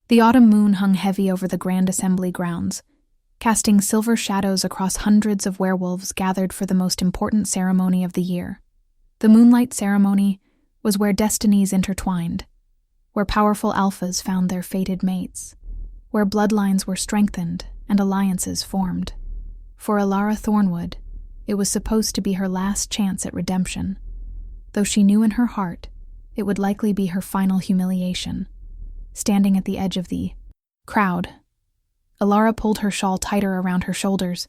The autumn moon hung heavy over the grand assembly grounds, casting silver shadows across hundreds of werewolves gathered for the most important ceremony of the year. The moonlight ceremony was where destinies intertwined, where powerful alphas found their fated mates, where bloodlines were strengthened and alliances formed. For Alara Thornwood, it was supposed to be her last chance at redemption, though she knew in her heart it would likely be her final humiliation. Standing at the edge of the crowd, Alara pulled her shawl tighter around her shoulders,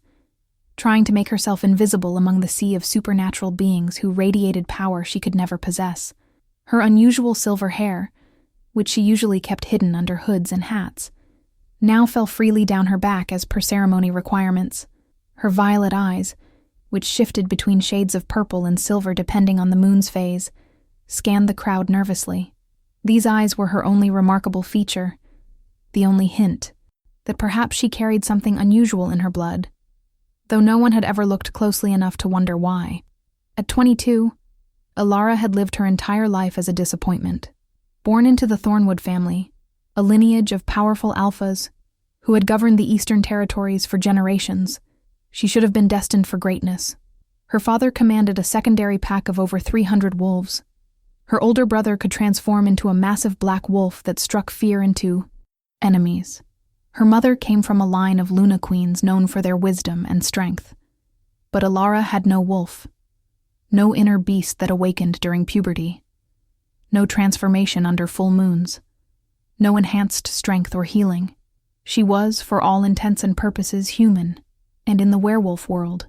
trying to make herself invisible among the sea of supernatural beings who radiated power she could never possess. Her unusual silver hair, which she usually kept hidden under hoods and hats, now fell freely down her back as per ceremony requirements. Her violet eyes, which shifted between shades of purple and silver depending on the moon's phase, scanned the crowd nervously. These eyes were her only remarkable feature, the only hint that perhaps she carried something unusual in her blood, though no one had ever looked closely enough to wonder why. At 22, Alara had lived her entire life as a disappointment. Born into the Thornwood family, a lineage of powerful alphas who had governed the Eastern Territories for generations, she should have been destined for greatness. Her father commanded a secondary pack of over 300 wolves. Her older brother could transform into a massive black wolf that struck fear into enemies. Her mother came from a line of Luna Queens known for their wisdom and strength. But Alara had no wolf, no inner beast that awakened during puberty, no transformation under full moons, no enhanced strength or healing. She was, for all intents and purposes, human, and in the werewolf world,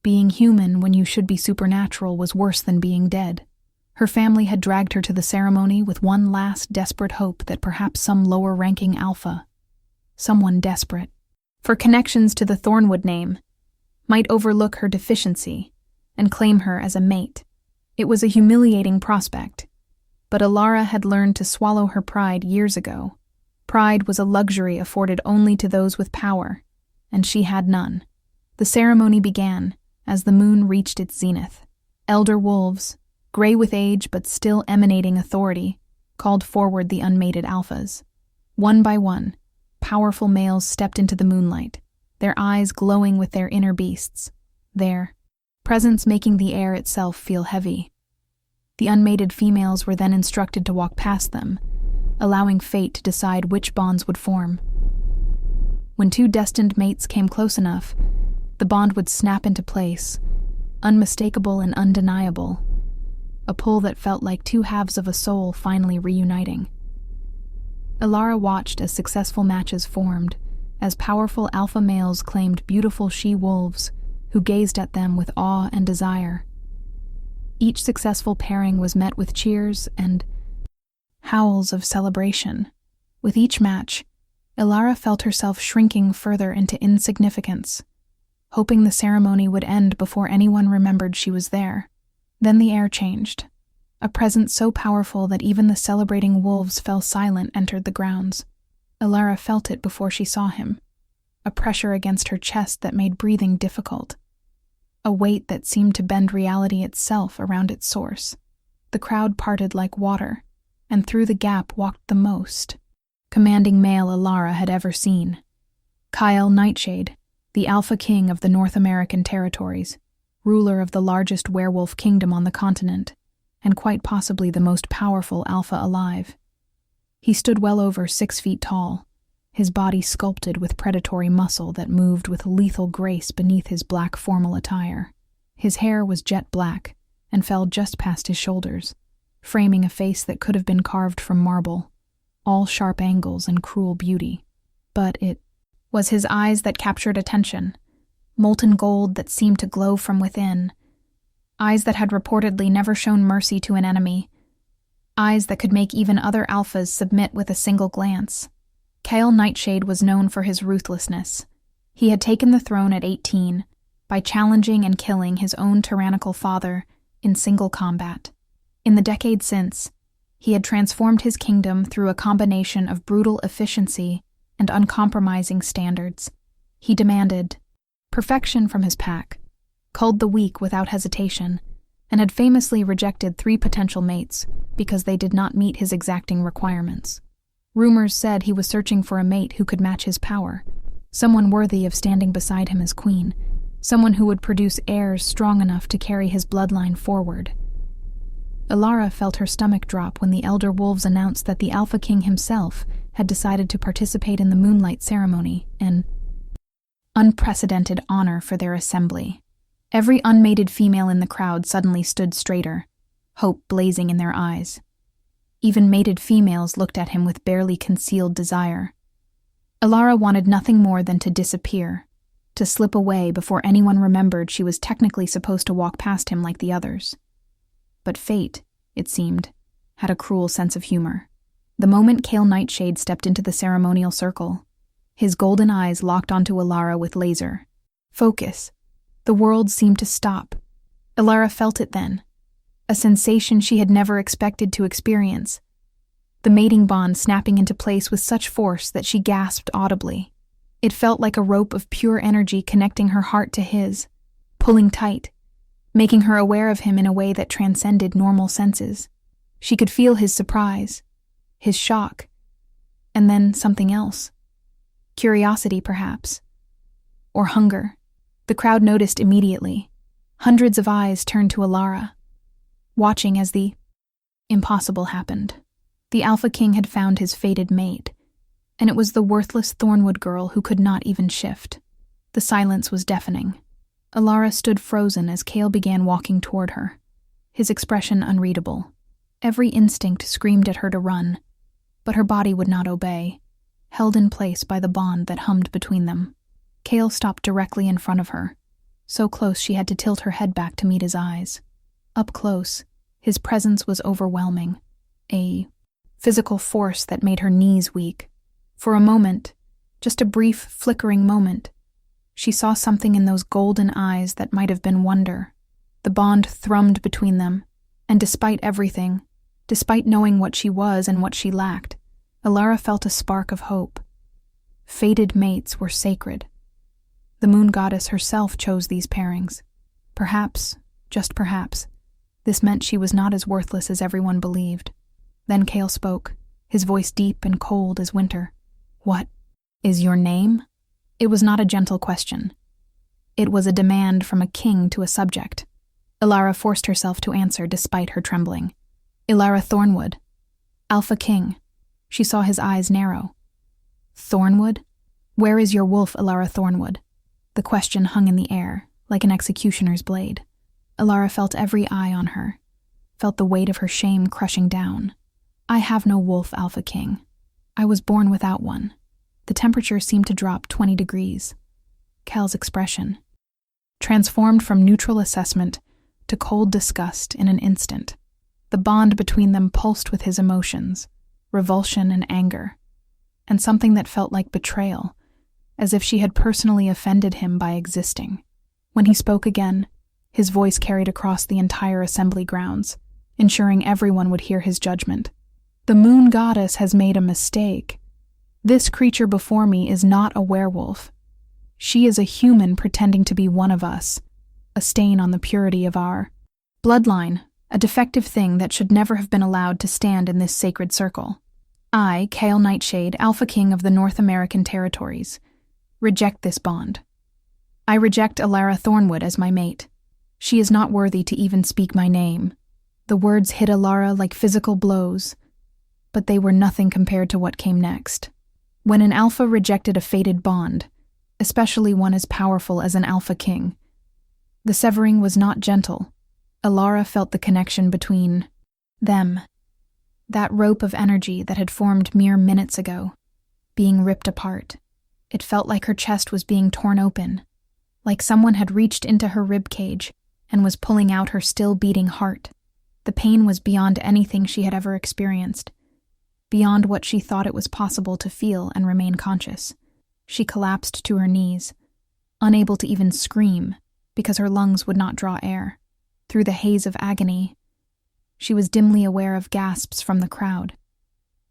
being human when you should be supernatural was worse than being dead. Her family had dragged her to the ceremony with one last desperate hope that perhaps some lower-ranking alpha, someone desperate for connections to the Thornwood name, might overlook her deficiency and claim her as a mate. It was a humiliating prospect, but Alara had learned to swallow her pride years ago. Pride was a luxury afforded only to those with power, and she had none. The ceremony began as the moon reached its zenith. Elder wolves, gray with age but still emanating authority, called forward the unmated alphas. One by one, powerful males stepped into the moonlight, their eyes glowing with their inner beasts, their presence making the air itself feel heavy. The unmated females were then instructed to walk past them, allowing fate to decide which bonds would form. When two destined mates came close enough, the bond would snap into place, unmistakable and undeniable, a pull that felt like two halves of a soul finally reuniting. Alara watched as successful matches formed, as powerful alpha males claimed beautiful she-wolves who gazed at them with awe and desire. Each successful pairing was met with cheers and howls of celebration. With each match, Alara felt herself shrinking further into insignificance, hoping the ceremony would end before anyone remembered she was there. Then the air changed. A presence so powerful that even the celebrating wolves fell silent entered the grounds. Alara felt it before she saw him, a pressure against her chest that made breathing difficult, a weight that seemed to bend reality itself around its source. The crowd parted like water, and through the gap walked the most commanding male Alara had ever seen. Kyle Nightshade, the Alpha King of the North American territories, ruler of the largest werewolf kingdom on the continent, and quite possibly the most powerful alpha alive. He stood well over 6 feet tall, his body sculpted with predatory muscle that moved with lethal grace beneath his black formal attire. His hair was jet black and fell just past his shoulders, framing a face that could have been carved from marble, all sharp angles and cruel beauty. But it was his eyes that captured attention, molten gold that seemed to glow from within, eyes that had reportedly never shown mercy to an enemy, eyes that could make even other alphas submit with a single glance. Kyle Nightshade was known for his ruthlessness. He had taken the throne at 18 by challenging and killing his own tyrannical father in single combat. In the decade since, he had transformed his kingdom through a combination of brutal efficiency and uncompromising standards. He demanded perfection from his pack, culled the weak without hesitation, and had famously rejected 3 potential mates because they did not meet his exacting requirements. Rumors said he was searching for a mate who could match his power, someone worthy of standing beside him as queen, someone who would produce heirs strong enough to carry his bloodline forward. Alara felt her stomach drop when the elder wolves announced that the Alpha King himself had decided to participate in the moonlight ceremony, an unprecedented honor for their assembly. Every unmated female in the crowd suddenly stood straighter, hope blazing in their eyes. Even mated females looked at him with barely concealed desire. Alara wanted nothing more than to disappear, to slip away before anyone remembered she was technically supposed to walk past him like the others. But fate, it seemed, had a cruel sense of humor. The moment Kale Nightshade stepped into the ceremonial circle, his golden eyes locked onto Alara with laser. Focus. The world seemed to stop. Alara felt it then, a sensation she had never expected to experience. The mating bond snapping into place with such force that she gasped audibly. It felt like a rope of pure energy connecting her heart to his, pulling tight, making her aware of him in a way that transcended normal senses. She could feel his surprise, his shock, and then something else. Curiosity, perhaps. Or hunger. The crowd noticed immediately. Hundreds of eyes turned to Alara, watching as the impossible happened. The Alpha King had found his fated mate, and it was the worthless Thornwood girl who could not even shift. The silence was deafening. Alara stood frozen as Kale began walking toward her, his expression unreadable. Every instinct screamed at her to run, but her body would not obey, held in place by the bond that hummed between them. Kale stopped directly in front of her, so close she had to tilt her head back to meet his eyes. Up close, his presence was overwhelming, a physical force that made her knees weak. For a moment, just a brief, flickering moment, she saw something in those golden eyes that might have been wonder. The bond thrummed between them, and despite everything, despite knowing what she was and what she lacked, Alara felt a spark of hope. Fated mates were sacred. The moon goddess herself chose these pairings. Perhaps, just perhaps, this meant she was not as worthless as everyone believed. Then Kale spoke, his voice deep and cold as winter. "What is your name?" It was not a gentle question. It was a demand from a king to a subject. Alara forced herself to answer despite her trembling. "Alara Thornwood. Alpha King." She saw his eyes narrow. "Thornwood? Where is your wolf, Alara Thornwood?" The question hung in the air, like an executioner's blade. Alara felt every eye on her, felt the weight of her shame crushing down. "I have no wolf, Alpha King. I was born without one." The temperature seemed to drop 20 degrees. Cal's expression transformed from neutral assessment to cold disgust in an instant. The bond between them pulsed with his emotions, revulsion and anger, and something that felt like betrayal, as if she had personally offended him by existing. When he spoke again, his voice carried across the entire assembly grounds, ensuring everyone would hear his judgment. "The moon goddess has made a mistake. This creature before me is not a werewolf. She is a human pretending to be one of us, a stain on the purity of our bloodline, a defective thing that should never have been allowed to stand in this sacred circle. I, Kale Nightshade, Alpha King of the North American territories, reject this bond. I reject Alara Thornwood as my mate. She is not worthy to even speak my name." The words hit Alara like physical blows, but they were nothing compared to what came next. When an alpha rejected a fated bond, especially one as powerful as an Alpha King, the severing was not gentle. Alara felt the connection between them, that rope of energy that had formed mere minutes ago, being ripped apart. It felt like her chest was being torn open, like someone had reached into her ribcage and was pulling out her still beating heart. The pain was beyond anything she had ever experienced, beyond what she thought it was possible to feel and remain conscious. She collapsed to her knees, unable to even scream because her lungs would not draw air. Through the haze of agony, she was dimly aware of gasps from the crowd,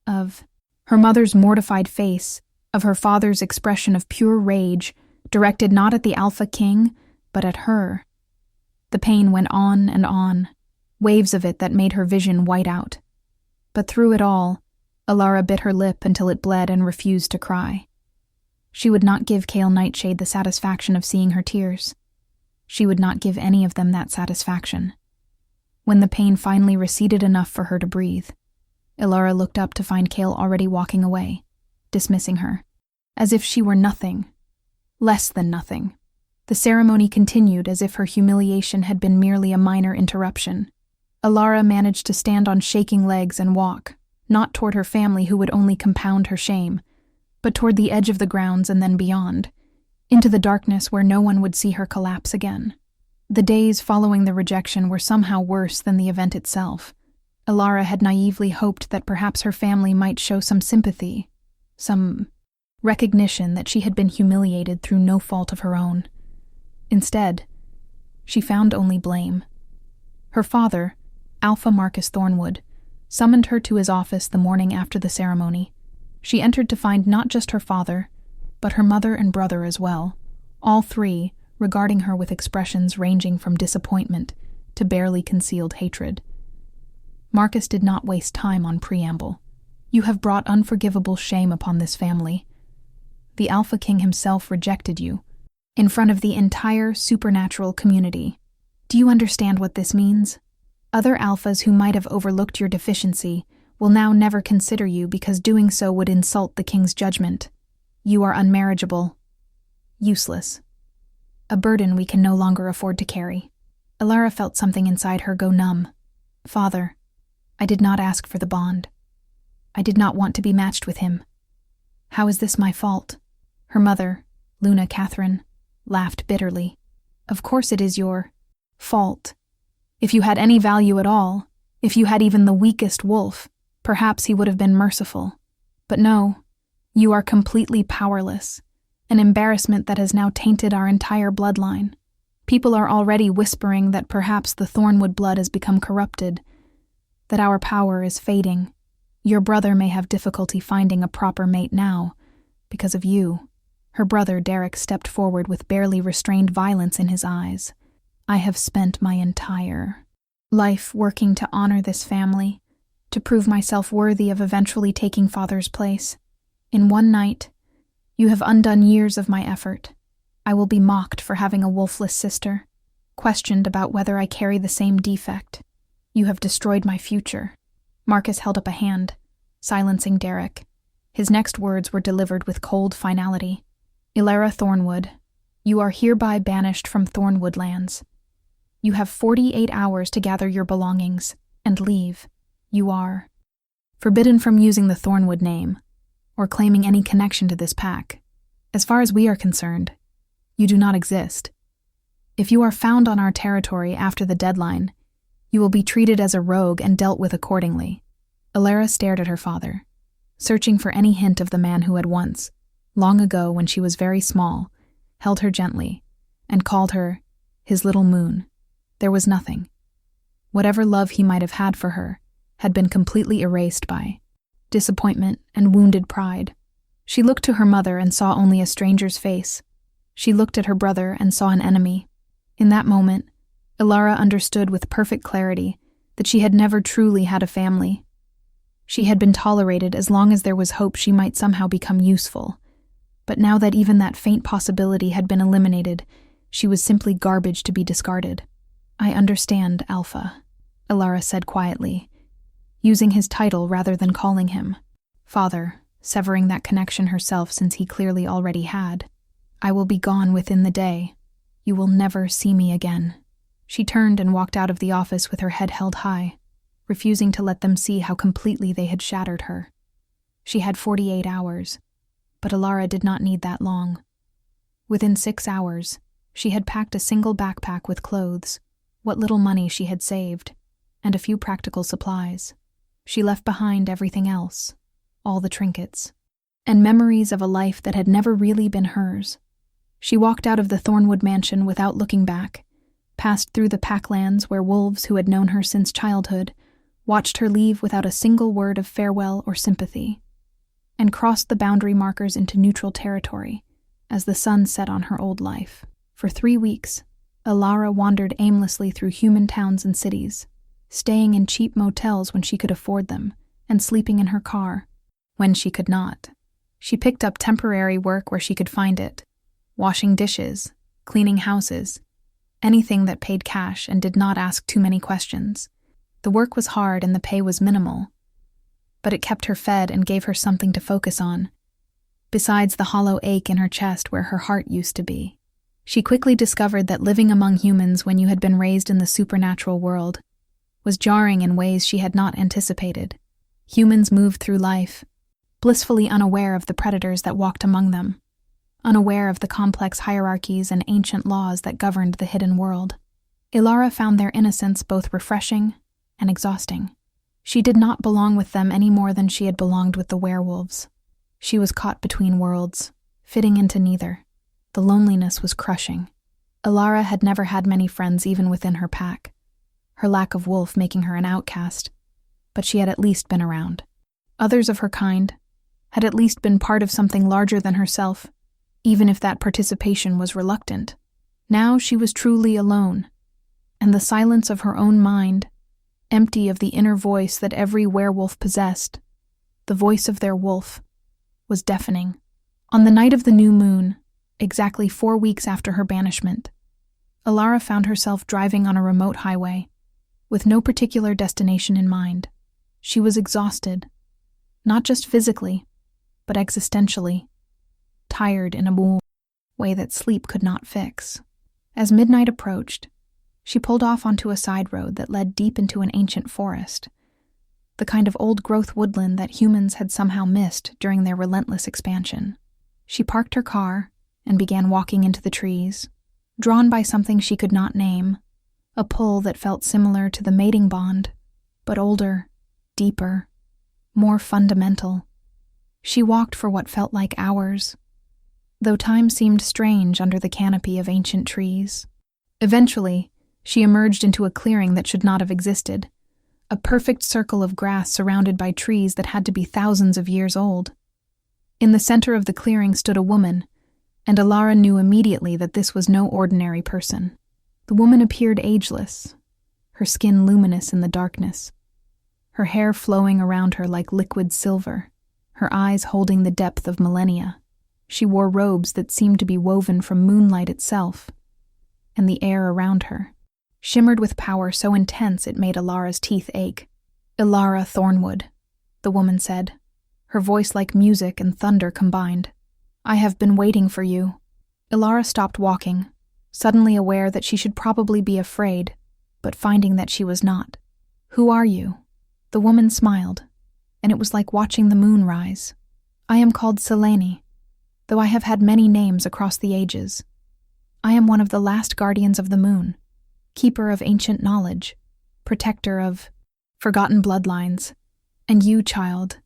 of her mother's mortified face, of her father's expression of pure rage, directed not at the Alpha King, but at her. The pain went on, waves of it that made her vision white out. But through it all, Alara bit her lip until it bled and refused to cry. She would not give Kale Nightshade the satisfaction of seeing her tears. She would not give any of them that satisfaction. When the pain finally receded enough for her to breathe, Alara looked up to find Kale already walking away, dismissing her, as if she were nothing, less than nothing. The ceremony continued as if her humiliation had been merely a minor interruption. Alara managed to stand on shaking legs and walk, not toward her family who would only compound her shame, but toward the edge of the grounds and then beyond, into the darkness where no one would see her collapse again. The days following the rejection were somehow worse than the event itself. Alara had naively hoped that perhaps her family might show some sympathy, some recognition that she had been humiliated through no fault of her own. Instead, she found only blame. Her father, Alpha Marcus Thornwood, summoned her to his office the morning after the ceremony. She entered to find not just her father, but her mother and brother as well, all three regarding her with expressions ranging from disappointment to barely concealed hatred. Marcus did not waste time on preamble. "You have brought unforgivable shame upon this family. The Alpha King himself rejected you, in front of the entire supernatural community. Do you understand what this means? Other Alphas who might have overlooked your deficiency will now never consider you because doing so would insult the King's judgment. You are unmarriageable, useless, a burden we can no longer afford to carry." Alara felt something inside her go numb. "Father, I did not ask for the bond. I did not want to be matched with him. How is this my fault?" Her mother, Luna Catherine, laughed bitterly. "Of course it is your fault. If you had any value at all, if you had even the weakest wolf, perhaps he would have been merciful. But no, you are completely powerless, an embarrassment that has now tainted our entire bloodline. People are already whispering that perhaps the Thornwood blood has become corrupted, that our power is fading. Your brother may have difficulty finding a proper mate now, because of you." Her brother Derek stepped forward with barely restrained violence in his eyes. "I have spent my entire life working to honor this family, to prove myself worthy of eventually taking Father's place. In one night, you have undone years of my effort. I will be mocked for having a wolfless sister, questioned about whether I carry the same defect. You have destroyed my future." Marcus held up a hand, silencing Derek. His next words were delivered with cold finality. "Alara Thornwood, you are hereby banished from Thornwood lands. You have 48 hours to gather your belongings and leave. You are forbidden from using the Thornwood name or claiming any connection to this pack. As far as we are concerned, you do not exist. If you are found on our territory after the deadline, you will be treated as a rogue and dealt with accordingly." Alara stared at her father, searching for any hint of the man who had once, long ago when she was very small, held her gently and called her his little moon. There was nothing. Whatever love he might have had for her had been completely erased by disappointment and wounded pride. She looked to her mother and saw only a stranger's face. She looked at her brother and saw an enemy. In that moment, Alara understood with perfect clarity that she had never truly had a family. She had been tolerated as long as there was hope she might somehow become useful. But now that even that faint possibility had been eliminated, she was simply garbage to be discarded. "I understand, Alpha," Alara said quietly, using his title rather than calling him father, severing that connection herself since he clearly already had. "I will be gone within the day. You will never see me again." She turned and walked out of the office with her head held high, refusing to let them see how completely they had shattered her. She had 48 hours, but Alara did not need that long. Within 6 hours, she had packed a single backpack with clothes, what little money she had saved, and a few practical supplies. She left behind everything else, all the trinkets, and memories of a life that had never really been hers. She walked out of the Thornwood mansion without looking back, passed through the packlands where wolves who had known her since childhood watched her leave without a single word of farewell or sympathy, and crossed the boundary markers into neutral territory as the sun set on her old life. For 3 weeks, Alara wandered aimlessly through human towns and cities, staying in cheap motels when she could afford them, and sleeping in her car, when she could not. She picked up temporary work where she could find it, washing dishes, cleaning houses, anything that paid cash and did not ask too many questions. The work was hard and the pay was minimal, but it kept her fed and gave her something to focus on, besides the hollow ache in her chest where her heart used to be. She quickly discovered that living among humans when you had been raised in the supernatural world was jarring in ways she had not anticipated. Humans moved through life, blissfully unaware of the predators that walked among them, unaware of the complex hierarchies and ancient laws that governed the hidden world. Ilara found their innocence both refreshing and exhausting. She did not belong with them any more than she had belonged with the werewolves. She was caught between worlds, fitting into neither. The loneliness was crushing. Ilara had never had many friends even within her pack, her lack of wolf making her an outcast, but she had at least been around. Others of her kind had at least been part of something larger than herself, even if that participation was reluctant. Now she was truly alone, and the silence of her own mind, empty of the inner voice that every werewolf possessed, the voice of their wolf, was deafening. On the night of the new moon, exactly 4 weeks after her banishment, Ilara found herself driving on a remote highway, with no particular destination in mind. She was exhausted, not just physically, but existentially, tired in a way that sleep could not fix. As midnight approached, she pulled off onto a side road that led deep into an ancient forest, the kind of old-growth woodland that humans had somehow missed during their relentless expansion. She parked her car and began walking into the trees, drawn by something she could not name, a pull that felt similar to the mating bond, but older, deeper, more fundamental. She walked for what felt like hours, though time seemed strange under the canopy of ancient trees. Eventually, she emerged into a clearing that should not have existed, a perfect circle of grass surrounded by trees that had to be thousands of years old. In the center of the clearing stood a woman, and Ilara knew immediately that this was no ordinary person. The woman appeared ageless, her skin luminous in the darkness, her hair flowing around her like liquid silver, her eyes holding the depth of millennia. She wore robes that seemed to be woven from moonlight itself, and the air around her shimmered with power so intense it made Ilara's teeth ache. "Ilara Thornwood," the woman said, her voice like music and thunder combined. "I have been waiting for you." Ilara stopped walking, suddenly aware that she should probably be afraid, but finding that she was not. "Who are you?" The woman smiled, and it was like watching the moon rise. "I am called Selene, though I have had many names across the ages. I am one of the last guardians of the moon, keeper of ancient knowledge, protector of forgotten bloodlines. And you, child,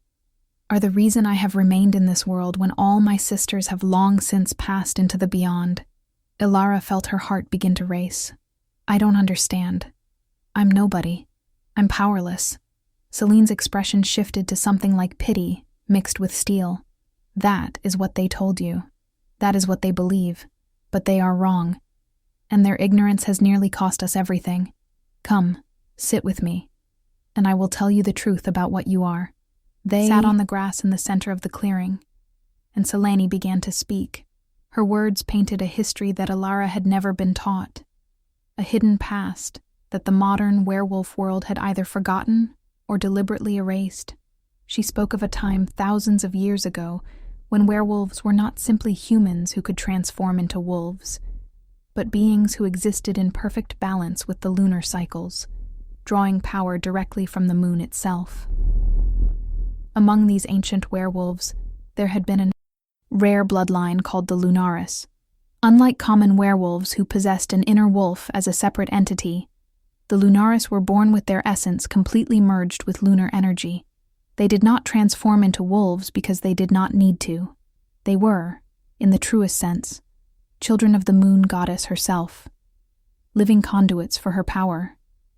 are the reason I have remained in this world when all my sisters have long since passed into the beyond." Ilara felt her heart begin to race. "I don't understand. I'm nobody. I'm powerless." Celine's expression shifted to something like pity mixed with steel. "That is what they told you. That is what they believe. But they are wrong. And their ignorance has nearly cost us everything. Come, sit with me, and I will tell you the truth about what you are." They sat on the grass in the center of the clearing, and Selene began to speak. Her words painted a history that Ilara had never been taught, a hidden past that the modern werewolf world had either forgotten or deliberately erased. She spoke of a time thousands of years ago when werewolves were not simply humans who could transform into wolves, but beings who existed in perfect balance with the lunar cycles, drawing power directly from the moon itself. Among these ancient werewolves, there had been a rare bloodline called the Lunaris. Unlike common werewolves who possessed an inner wolf as a separate entity, the Lunaris were born with their essence completely merged with lunar energy. They did not transform into wolves because they did not need to. They were, in the truest sense, children of the moon goddess herself, living conduits for her power.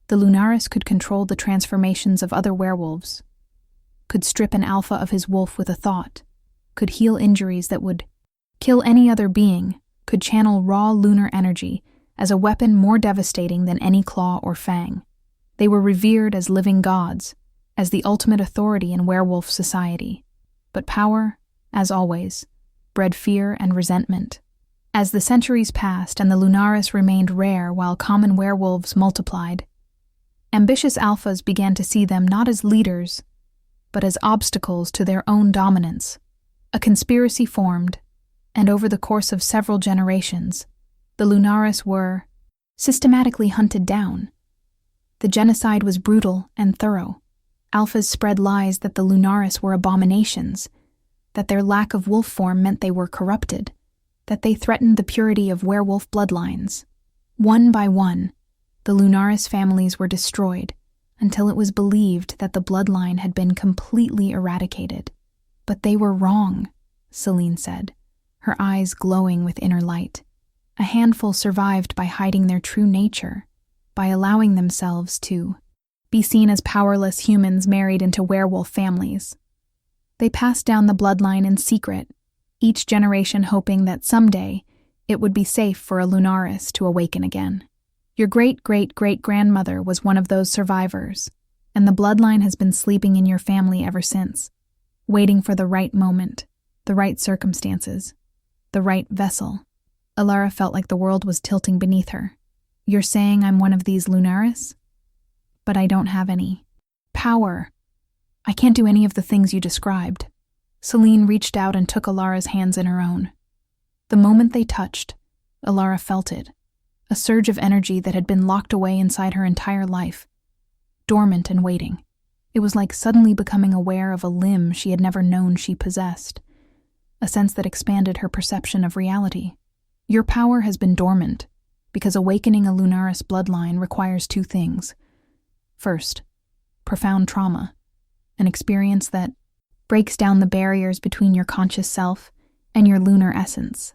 The Lunaris could control the transformations of other werewolves, could strip an alpha of his wolf with a thought, could heal injuries that would kill any other being, could channel raw lunar energy as a weapon more devastating than any claw or fang. They were revered as living gods, as the ultimate authority in werewolf society. But power, as always, bred fear and resentment. As the centuries passed and the Lunaris remained rare while common werewolves multiplied, ambitious alphas began to see them not as leaders, but as obstacles to their own dominance. A conspiracy formed, and over the course of several generations, the Lunaris were systematically hunted down. The genocide was brutal and thorough. Alphas spread lies that the Lunaris were abominations, that their lack of wolf form meant they were corrupted, that they threatened the purity of werewolf bloodlines. One by one, the Lunaris families were destroyed until it was believed that the bloodline had been completely eradicated. But they were wrong, Celine said, her eyes glowing with inner light. A handful survived by hiding their true nature, by allowing themselves to be seen as powerless humans married into werewolf families. They passed down the bloodline in secret, each generation hoping that someday it would be safe for a Lunaris to awaken again. Your great-great-great-grandmother was one of those survivors, and the bloodline has been sleeping in your family ever since, waiting for the right moment, the right circumstances, the right vessel. Alara felt like the world was tilting beneath her. You're saying I'm one of these Lunaris? But I don't have any power. I can't do any of the things you described. Celine reached out and took Alara's hands in her own. The moment they touched, Alara felt it, a surge of energy that had been locked away inside her entire life, dormant and waiting. It was like suddenly becoming aware of a limb she had never known she possessed, a sense that expanded her perception of reality. Your power has been dormant, because awakening a Lunaris bloodline requires two things. First, profound trauma, an experience that breaks down the barriers between your conscious self and your lunar essence.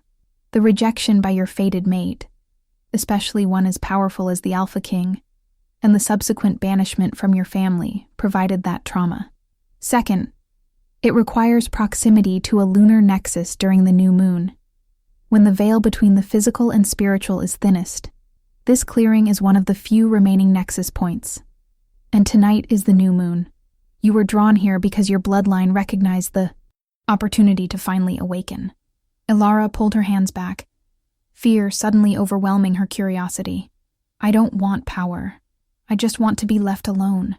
The rejection by your fated mate, especially one as powerful as the Alpha King, and the subsequent banishment from your family provided that trauma. Second, it requires proximity to a lunar nexus during the new moon, when the veil between the physical and spiritual is thinnest. This clearing is one of the few remaining nexus points. And tonight is the new moon. You were drawn here because your bloodline recognized the opportunity to finally awaken. Alara pulled her hands back, fear suddenly overwhelming her curiosity. I don't want power. I just want to be left alone,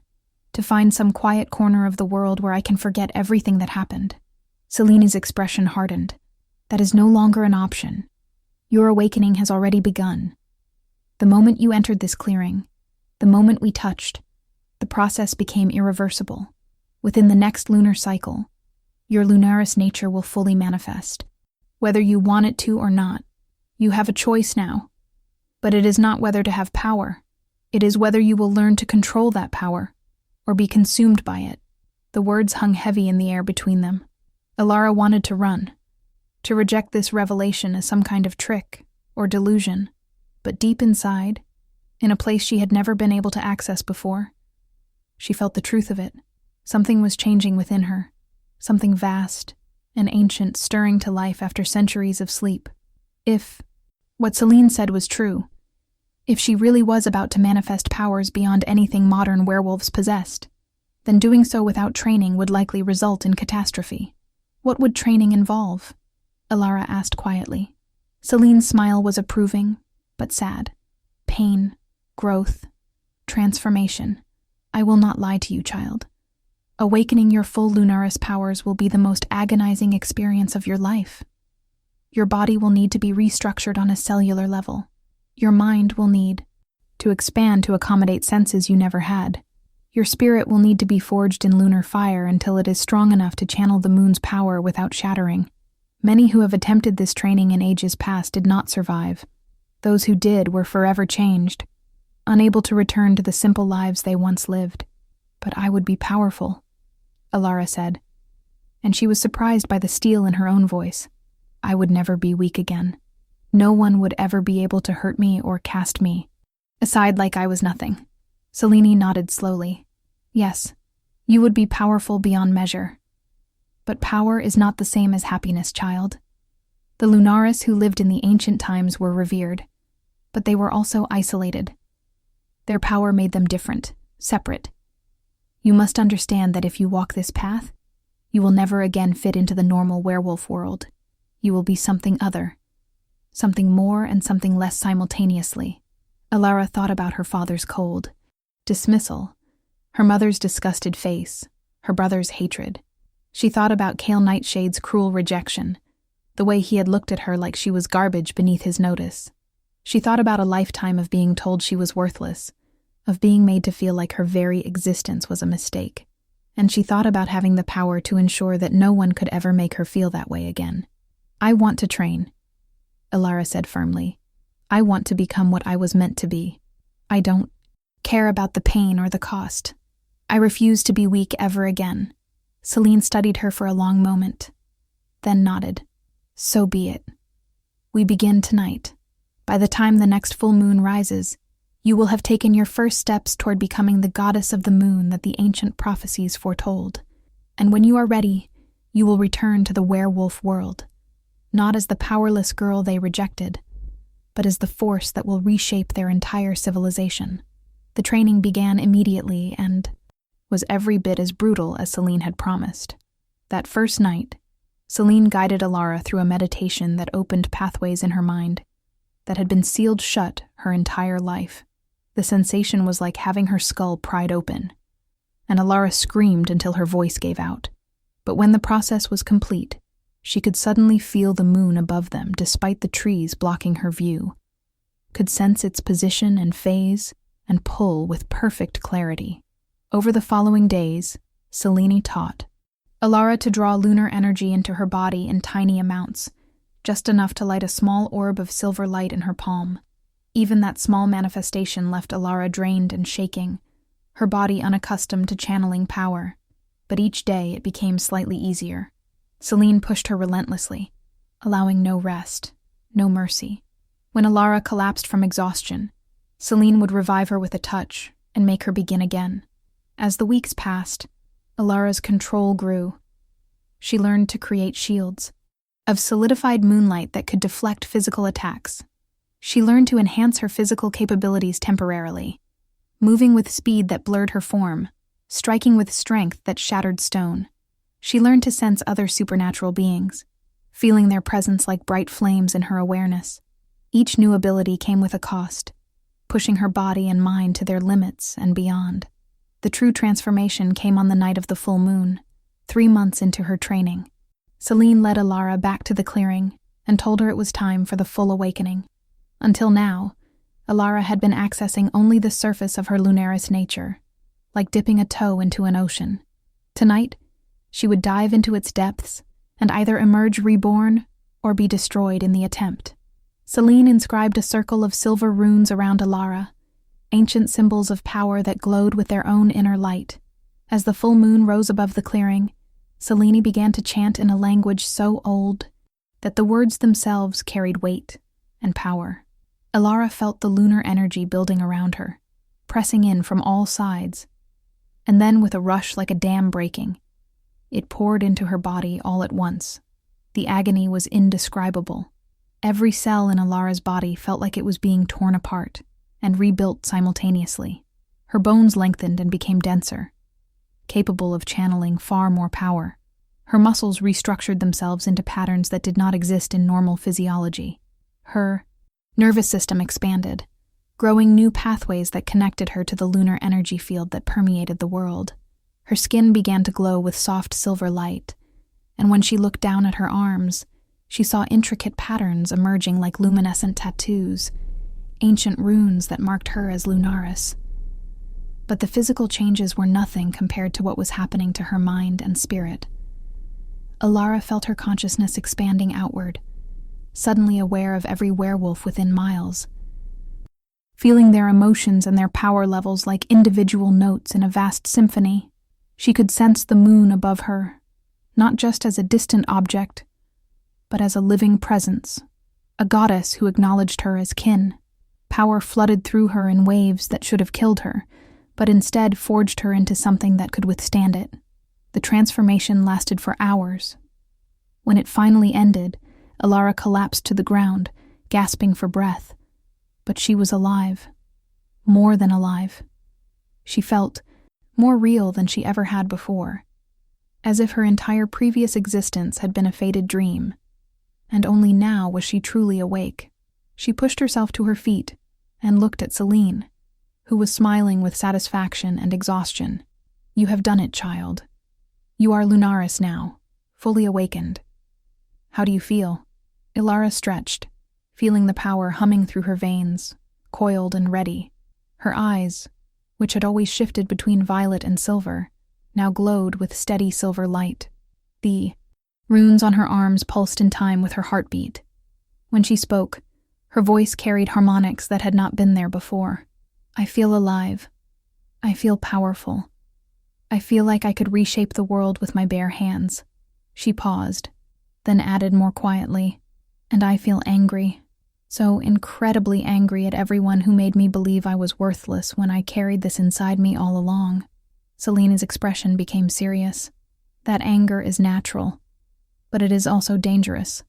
to find some quiet corner of the world where I can forget everything that happened. Celine's expression hardened. That is no longer an option. Your awakening has already begun. The moment you entered this clearing, the moment we touched, the process became irreversible. Within the next lunar cycle, your Lunaris nature will fully manifest. Whether you want it to or not, you have a choice now. But it is not whether to have power. It is whether you will learn to control that power, or be consumed by it. The words hung heavy in the air between them. Alara wanted to run, to reject this revelation as some kind of trick or delusion. But deep inside, in a place she had never been able to access before, she felt the truth of it. Something was changing within her, something vast and ancient stirring to life after centuries of sleep. If what Celine said was true, if she really was about to manifest powers beyond anything modern werewolves possessed, then doing so without training would likely result in catastrophe. What would training involve? Alara asked quietly. Celine's smile was approving, but sad. Pain, growth, transformation. I will not lie to you, child. Awakening your full Lunaris powers will be the most agonizing experience of your life. Your body will need to be restructured on a cellular level. Your mind will need to expand to accommodate senses you never had. Your spirit will need to be forged in lunar fire until it is strong enough to channel the moon's power without shattering. Many who have attempted this training in ages past did not survive. Those who did were forever changed, unable to return to the simple lives they once lived. But I would be powerful, Alara said, and she was surprised by the steel in her own voice. I would never be weak again. No one would ever be able to hurt me or cast me aside like I was nothing. Celine nodded slowly. Yes, you would be powerful beyond measure. But power is not the same as happiness, child. The Lunaris who lived in the ancient times were revered, but they were also isolated. Their power made them different, separate. You must understand that if you walk this path, You will never again fit into the normal werewolf world. You will be something other, something more and something less simultaneously. Alara thought about her father's cold dismissal, her mother's disgusted face, her brother's hatred. She thought about Kale Nightshade's cruel rejection, the way he had looked at her like she was garbage beneath his notice. She thought about a lifetime of being told she was worthless, of being made to feel like her very existence was a mistake. And she thought about having the power to ensure that no one could ever make her feel that way again. I want to train, Alara said firmly. I want to become what I was meant to be. I don't care about the pain or the cost. I refuse to be weak ever again. Celine studied her for a long moment, then nodded. So be it. We begin tonight. By the time the next full moon rises, you will have taken your first steps toward becoming the goddess of the moon that the ancient prophecies foretold. And when you are ready, you will return to the werewolf world, not as the powerless girl they rejected, but as the force that will reshape their entire civilization. The training began immediately and was every bit as brutal as Celine had promised. That first night, Celine guided Alara through a meditation that opened pathways in her mind that had been sealed shut her entire life. The sensation was like having her skull pried open, and Alara screamed until her voice gave out. But when the process was complete, she could suddenly feel the moon above them despite the trees blocking her view, could sense its position and phase and pull with perfect clarity. Over the following days, Celine taught Alara to draw lunar energy into her body in tiny amounts, just enough to light a small orb of silver light in her palm. Even that small manifestation left Alara drained and shaking, her body unaccustomed to channeling power. But each day it became slightly easier. Celine pushed her relentlessly, allowing no rest, no mercy. When Alara collapsed from exhaustion, Celine would revive her with a touch and make her begin again. As the weeks passed, Alara's control grew. She learned to create shields of solidified moonlight that could deflect physical attacks. She learned to enhance her physical capabilities temporarily, moving with speed that blurred her form, striking with strength that shattered stone. She learned to sense other supernatural beings, feeling their presence like bright flames in her awareness. Each new ability came with a cost, pushing her body and mind to their limits and beyond. The true transformation came on the night of the full moon, 3 months into her training. Celine led Alara back to the clearing and told her it was time for the full awakening. Until now, Alara had been accessing only the surface of her lunaris nature, like dipping a toe into an ocean. Tonight, she would dive into its depths and either emerge reborn or be destroyed in the attempt. Celine inscribed a circle of silver runes around Alara, ancient symbols of power that glowed with their own inner light. As the full moon rose above the clearing, Celine began to chant in a language so old that the words themselves carried weight and power. Alara felt the lunar energy building around her, pressing in from all sides, and then with a rush like a dam breaking, it poured into her body all at once. The agony was indescribable. Every cell in Alara's body felt like it was being torn apart and rebuilt simultaneously. Her bones lengthened and became denser, capable of channeling far more power. Her muscles restructured themselves into patterns that did not exist in normal physiology. Her nervous system expanded, growing new pathways that connected her to the lunar energy field that permeated the world. Her skin began to glow with soft silver light, and when she looked down at her arms, she saw intricate patterns emerging like luminescent tattoos, ancient runes that marked her as Lunaris. But the physical changes were nothing compared to what was happening to her mind and spirit. Alara felt her consciousness expanding outward, suddenly aware of every werewolf within miles, feeling their emotions and their power levels like individual notes in a vast symphony. She could sense the moon above her, not just as a distant object, but as a living presence, a goddess who acknowledged her as kin. Power flooded through her in waves that should have killed her, but instead forged her into something that could withstand it. The transformation lasted for hours. When it finally ended, Alara collapsed to the ground, gasping for breath. But she was alive. More than alive. She felt more real than she ever had before. as if her entire previous existence had been a fated dream, and only now was she truly awake. She pushed herself to her feet and looked at Celine, who was smiling with satisfaction and exhaustion. "You have done it, child. You are Lunaris now, fully awakened. How do you feel?" Ilara stretched, feeling the power humming through her veins, coiled and ready. Her eyes, which had always shifted between violet and silver, now glowed with steady silver light. The runes on her arms pulsed in time with her heartbeat. When she spoke, her voice carried harmonics that had not been there before. "I feel alive. I feel powerful. I feel like I could reshape the world with my bare hands." She paused, then added more quietly, "And I feel angry. So incredibly angry at everyone who made me believe I was worthless when I carried this inside me all along." Celine's expression became serious. "That anger is natural, but it is also dangerous.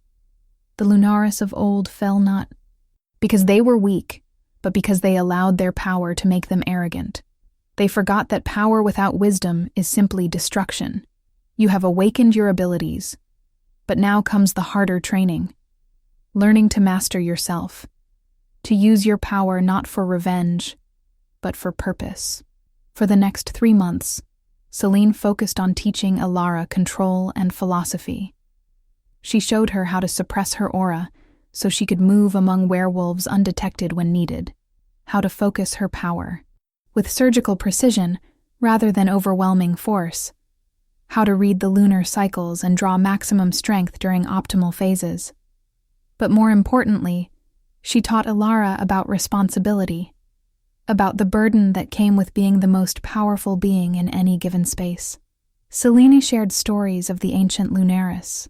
The Lunaris of old fell not because they were weak, but because they allowed their power to make them arrogant. They forgot that power without wisdom is simply destruction. You have awakened your abilities, but now comes the harder training. Learning to master yourself, to use your power not for revenge, but for purpose." For the next 3 months, Celine focused on teaching Ilara control and philosophy. She showed her how to suppress her aura so she could move among werewolves undetected when needed, how to focus her power with surgical precision rather than overwhelming force, how to read the lunar cycles and draw maximum strength during optimal phases. But more importantly, she taught Ilara about responsibility, about the burden that came with being the most powerful being in any given space. Celine shared stories of the ancient Lunaris,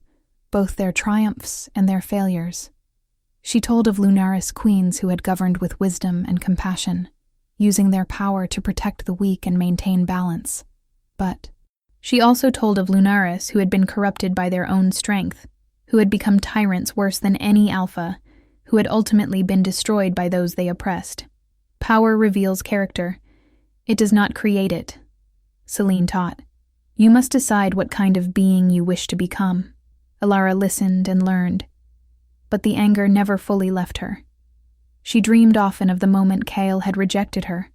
both their triumphs and their failures. She told of Lunaris queens who had governed with wisdom and compassion, using their power to protect the weak and maintain balance. But she also told of Lunaris who had been corrupted by their own strength, who had become tyrants worse than any alpha, who had ultimately been destroyed by those they oppressed. "Power reveals character. It does not create it," Celine taught. "You must decide what kind of being you wish to become." Ilara listened and learned, but the anger never fully left her. She dreamed often of the moment Kale had rejected her,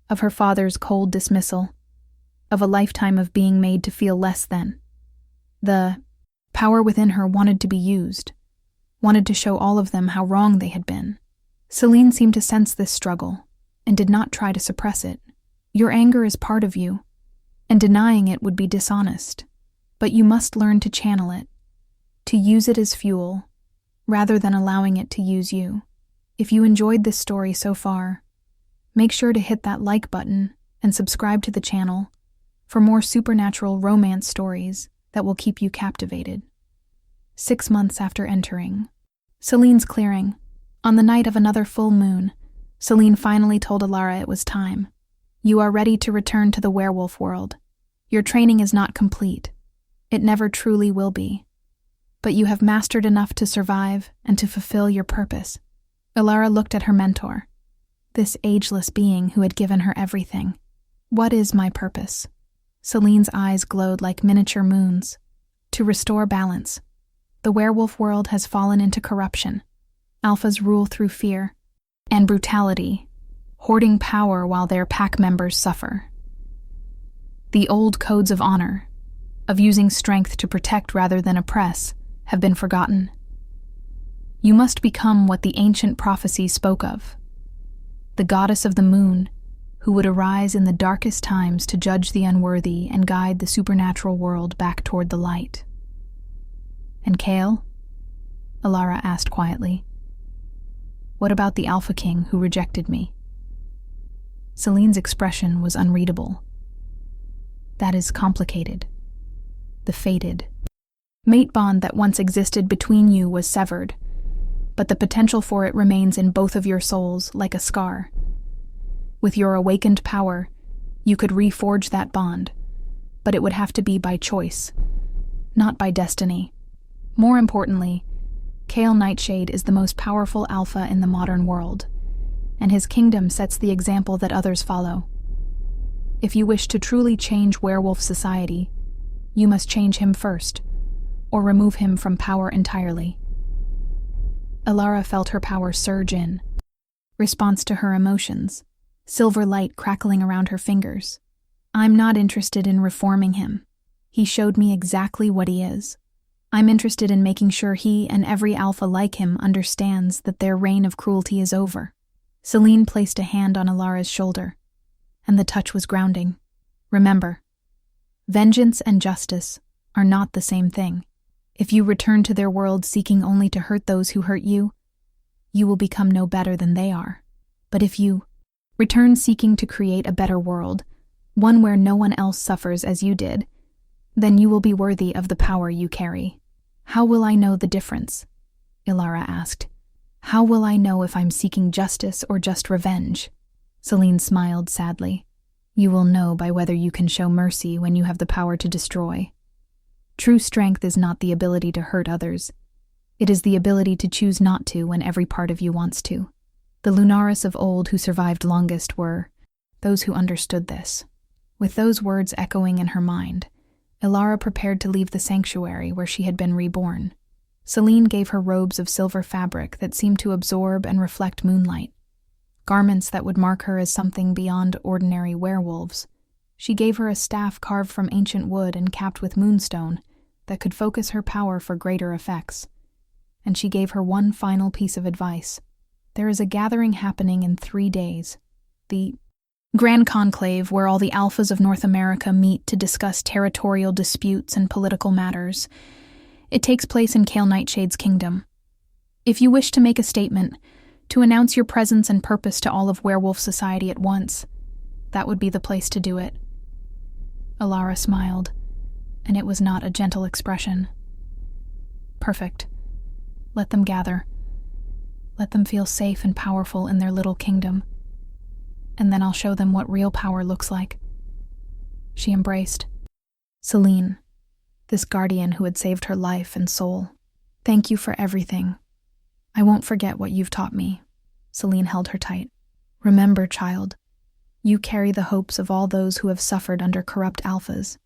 of her father's cold dismissal, of a lifetime of being made to feel less than. The power within her wanted to be used, wanted to show all of them how wrong they had been. Celine seemed to sense this struggle and did not try to suppress it. "Your anger is part of you, and denying it would be dishonest, but you must learn to channel it, to use it as fuel, rather than allowing it to use you." If you enjoyed this story so far, make sure to hit that like button and subscribe to the channel for more supernatural romance stories that will keep you captivated. 6 months after entering Celine's clearing, on the night of another full moon, Celine finally told Ilara it was time. "You are ready to return to the werewolf world. Your training is not complete. It never truly will be. But you have mastered enough to survive and to fulfill your purpose." Ilara looked at her mentor, this ageless being who had given her everything. "What is my purpose?" Celine's eyes glowed like miniature moons. "To restore balance. The werewolf world has fallen into corruption. Alphas rule through fear and brutality, hoarding power while their pack members suffer. The old codes of honor, of using strength to protect rather than oppress, have been forgotten. You must become what the ancient prophecy spoke of, the goddess of the moon, who would arise in the darkest times to judge the unworthy and guide the supernatural world back toward the light." "And Kale?" Ilara asked quietly. "What about the Alpha King who rejected me?" Celine's expression was unreadable. "That is complicated. The fated mate bond that once existed between you was severed, but the potential for it remains in both of your souls like a scar. With your awakened power, you could reforge that bond, but it would have to be by choice, not by destiny. More importantly, Kale Nightshade is the most powerful alpha in the modern world, and his kingdom sets the example that others follow. If you wish to truly change werewolf society, You must change him first, or remove him from power entirely. Elara felt her power surge in, response to her emotions, silver light crackling around her fingers. I'm not interested in reforming him. He showed me exactly what he is. I'm interested in making sure he and every alpha like him understands that their reign of cruelty is over. Celine placed a hand on Elara's shoulder, and the touch was grounding. Remember, vengeance and justice are not the same thing. If you return to their world seeking only to hurt those who hurt you, you will become no better than they are. But if you return seeking to create a better world, one where no one else suffers as you did, then you will be worthy of the power you carry. How will I know the difference? Elara asked. How will I know if I'm seeking justice or just revenge? Celine smiled sadly. You will know by whether you can show mercy when you have the power to destroy. True strength is not the ability to hurt others. It is the ability to choose not to when every part of you wants to. The Lunaris of old who survived longest were those who understood this. With those words echoing in her mind, Elara prepared to leave the sanctuary where she had been reborn. Celine gave her robes of silver fabric that seemed to absorb and reflect moonlight, garments that would mark her as something beyond ordinary werewolves. She gave her a staff carved from ancient wood and capped with moonstone that could focus her power for greater effects. And she gave her one final piece of advice. There is a gathering happening in 3 days. The Grand Conclave, where all the alphas of North America meet to discuss territorial disputes and political matters. It takes place in Kale Nightshade's kingdom. If you wish to make a statement, to announce your presence and purpose to all of werewolf society at once, that would be the place to do it. Elara smiled, and it was not a gentle expression. Perfect. Let them gather. Let them feel safe and powerful in their little kingdom. And then I'll show them what real power looks like. She embraced. Celine, this guardian who had saved her life and soul. Thank you for everything. I won't forget what you've taught me. Celine held her tight. Remember, child, you carry the hopes of all those who have suffered under corrupt alphas.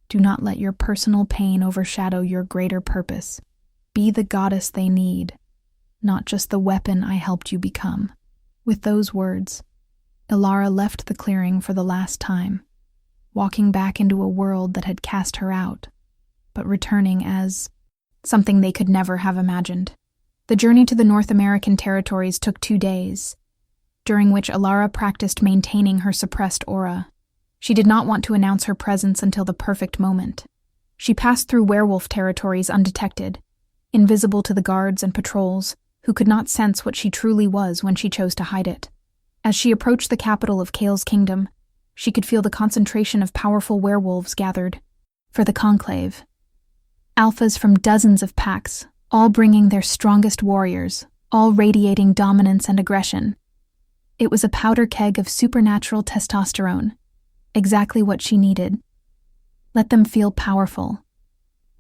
Do not let your personal pain overshadow your greater purpose. Be the goddess they need, not just the weapon I helped you become. With those words, Elara left the clearing for the last time, walking back into a world that had cast her out, but returning as something they could never have imagined. The journey to the North American territories took 2 days, during which Elara practiced maintaining her suppressed aura. She did not want to announce her presence until the perfect moment. She passed through werewolf territories undetected, invisible to the guards and patrols, who could not sense what she truly was when she chose to hide it. As she approached the capital of Kale's kingdom, she could feel the concentration of powerful werewolves gathered for the conclave. Alphas from dozens of packs, all bringing their strongest warriors, all radiating dominance and aggression. It was a powder keg of supernatural testosterone, exactly what she needed. Let them feel powerful.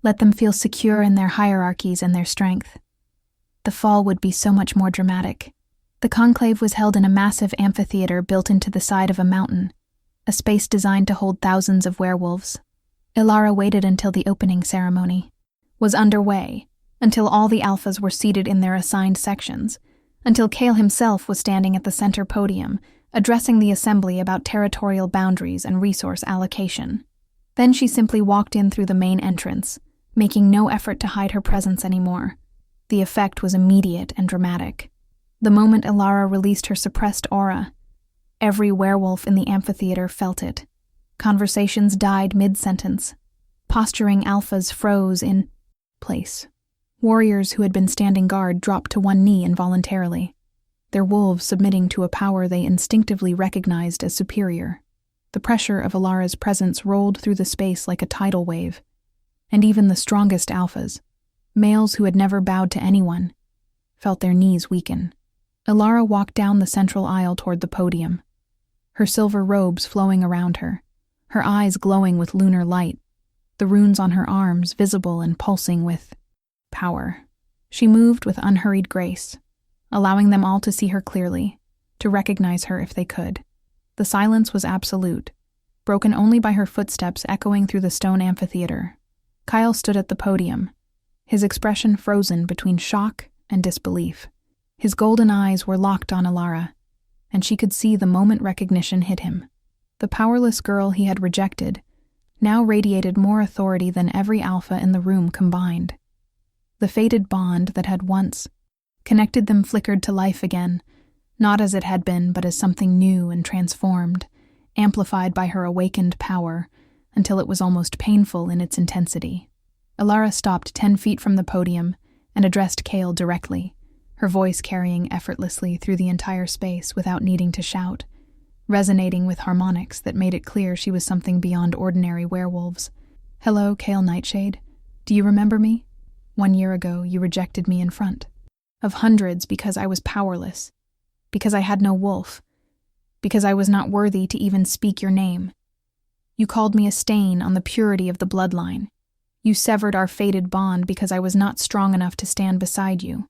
Let them feel secure in their hierarchies and their strength. The fall would be so much more dramatic. The conclave was held in a massive amphitheater built into the side of a mountain, a space designed to hold thousands of werewolves. Elara waited until the opening ceremony was underway, until all the alphas were seated in their assigned sections, until Kale himself was standing at the center podium, addressing the assembly about territorial boundaries and resource allocation. Then she simply walked in through the main entrance, making no effort to hide her presence anymore. The effect was immediate and dramatic. The moment Elara released her suppressed aura, every werewolf in the amphitheater felt it. Conversations died mid-sentence. Posturing alphas froze in place. Warriors who had been standing guard dropped to one knee involuntarily, their wolves submitting to a power they instinctively recognized as superior. The pressure of Elara's presence rolled through the space like a tidal wave, and even the strongest alphas, males who had never bowed to anyone, felt their knees weaken. Elara walked down the central aisle toward the podium, her silver robes flowing around her, her eyes glowing with lunar light, the runes on her arms visible and pulsing with power. She moved with unhurried grace, allowing them all to see her clearly, to recognize her if they could. The silence was absolute. broken only by her footsteps echoing through the stone amphitheater. Kyle stood at the podium, his expression frozen between shock and disbelief. His golden eyes were locked on Alara, and she could see the moment recognition hit him. The powerless girl he had rejected now radiated more authority than every alpha in the room combined. The fated bond that had once connected them flickered to life again, not as it had been, but as something new and transformed, amplified by her awakened power, until it was almost painful in its intensity. Alara stopped 10 feet from the podium and addressed Kale directly, her voice carrying effortlessly through the entire space without needing to shout, resonating with harmonics that made it clear she was something beyond ordinary werewolves. "Hello, Kale Nightshade. Do you remember me? 1 year ago, you rejected me in front of hundreds because I was powerless, because I had no wolf, because I was not worthy to even speak your name. You called me a stain on the purity of the bloodline. You severed our fated bond because I was not strong enough to stand beside you."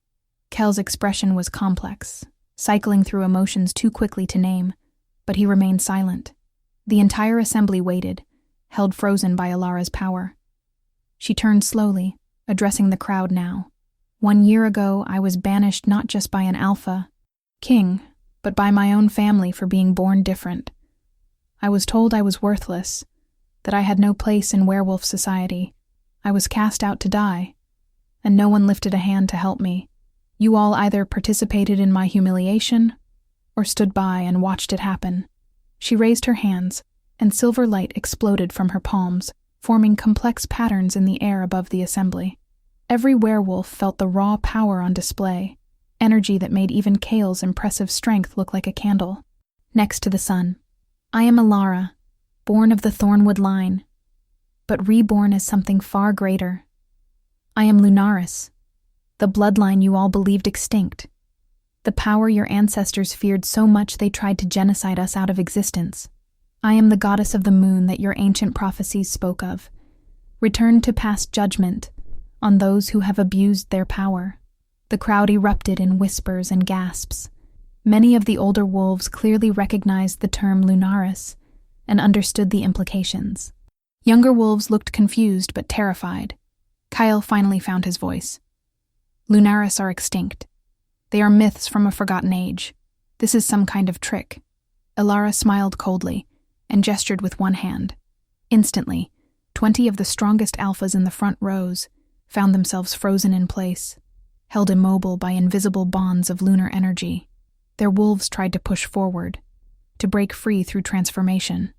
Kel's expression was complex, cycling through emotions too quickly to name, but he remained silent. The entire assembly waited, held frozen by Alara's power. She turned slowly, addressing the crowd now. 1 year ago, I was banished not just by an alpha king, but by my own family for being born different. I was told I was worthless, that I had no place in werewolf society. I was cast out to die, and no one lifted a hand to help me. You all either participated in my humiliation or stood by and watched it happen. She raised her hands, and silver light exploded from her palms, forming complex patterns in the air above the assembly. Every werewolf felt the raw power on display, energy that made even Kale's impressive strength look like a candle. Next to the sun, I am Alara, born of the Thornwood line, but reborn as something far greater. I am Lunaris, the bloodline you all believed extinct, the power your ancestors feared so much they tried to genocide us out of existence. I am the goddess of the moon that your ancient prophecies spoke of, returned to pass judgment on those who have abused their power. The crowd erupted in whispers and gasps. Many of the older wolves clearly recognized the term Lunaris and understood the implications. Younger wolves looked confused but terrified. Kyle finally found his voice. Lunaris are extinct. They are myths from a forgotten age. This is some kind of trick. Alara smiled coldly and gestured with one hand. Instantly, 20 of the strongest alphas in the front rows found themselves frozen in place, held immobile by invisible bonds of lunar energy. Their wolves tried to push forward, to break free through transformation.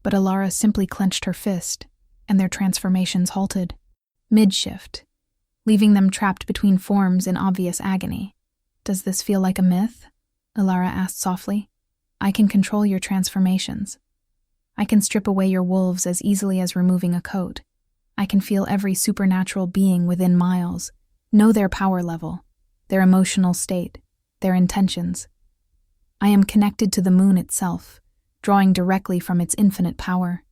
But Alara simply clenched her fist, and their transformations halted, mid-shift, leaving them trapped between forms in obvious agony. "Does this feel like a myth?" Alara asked softly. "I can control your transformations. I can strip away your wolves as easily as removing a coat. I can feel every supernatural being within miles, know their power level, their emotional state, their intentions. I am connected to the moon itself, drawing directly from its infinite power.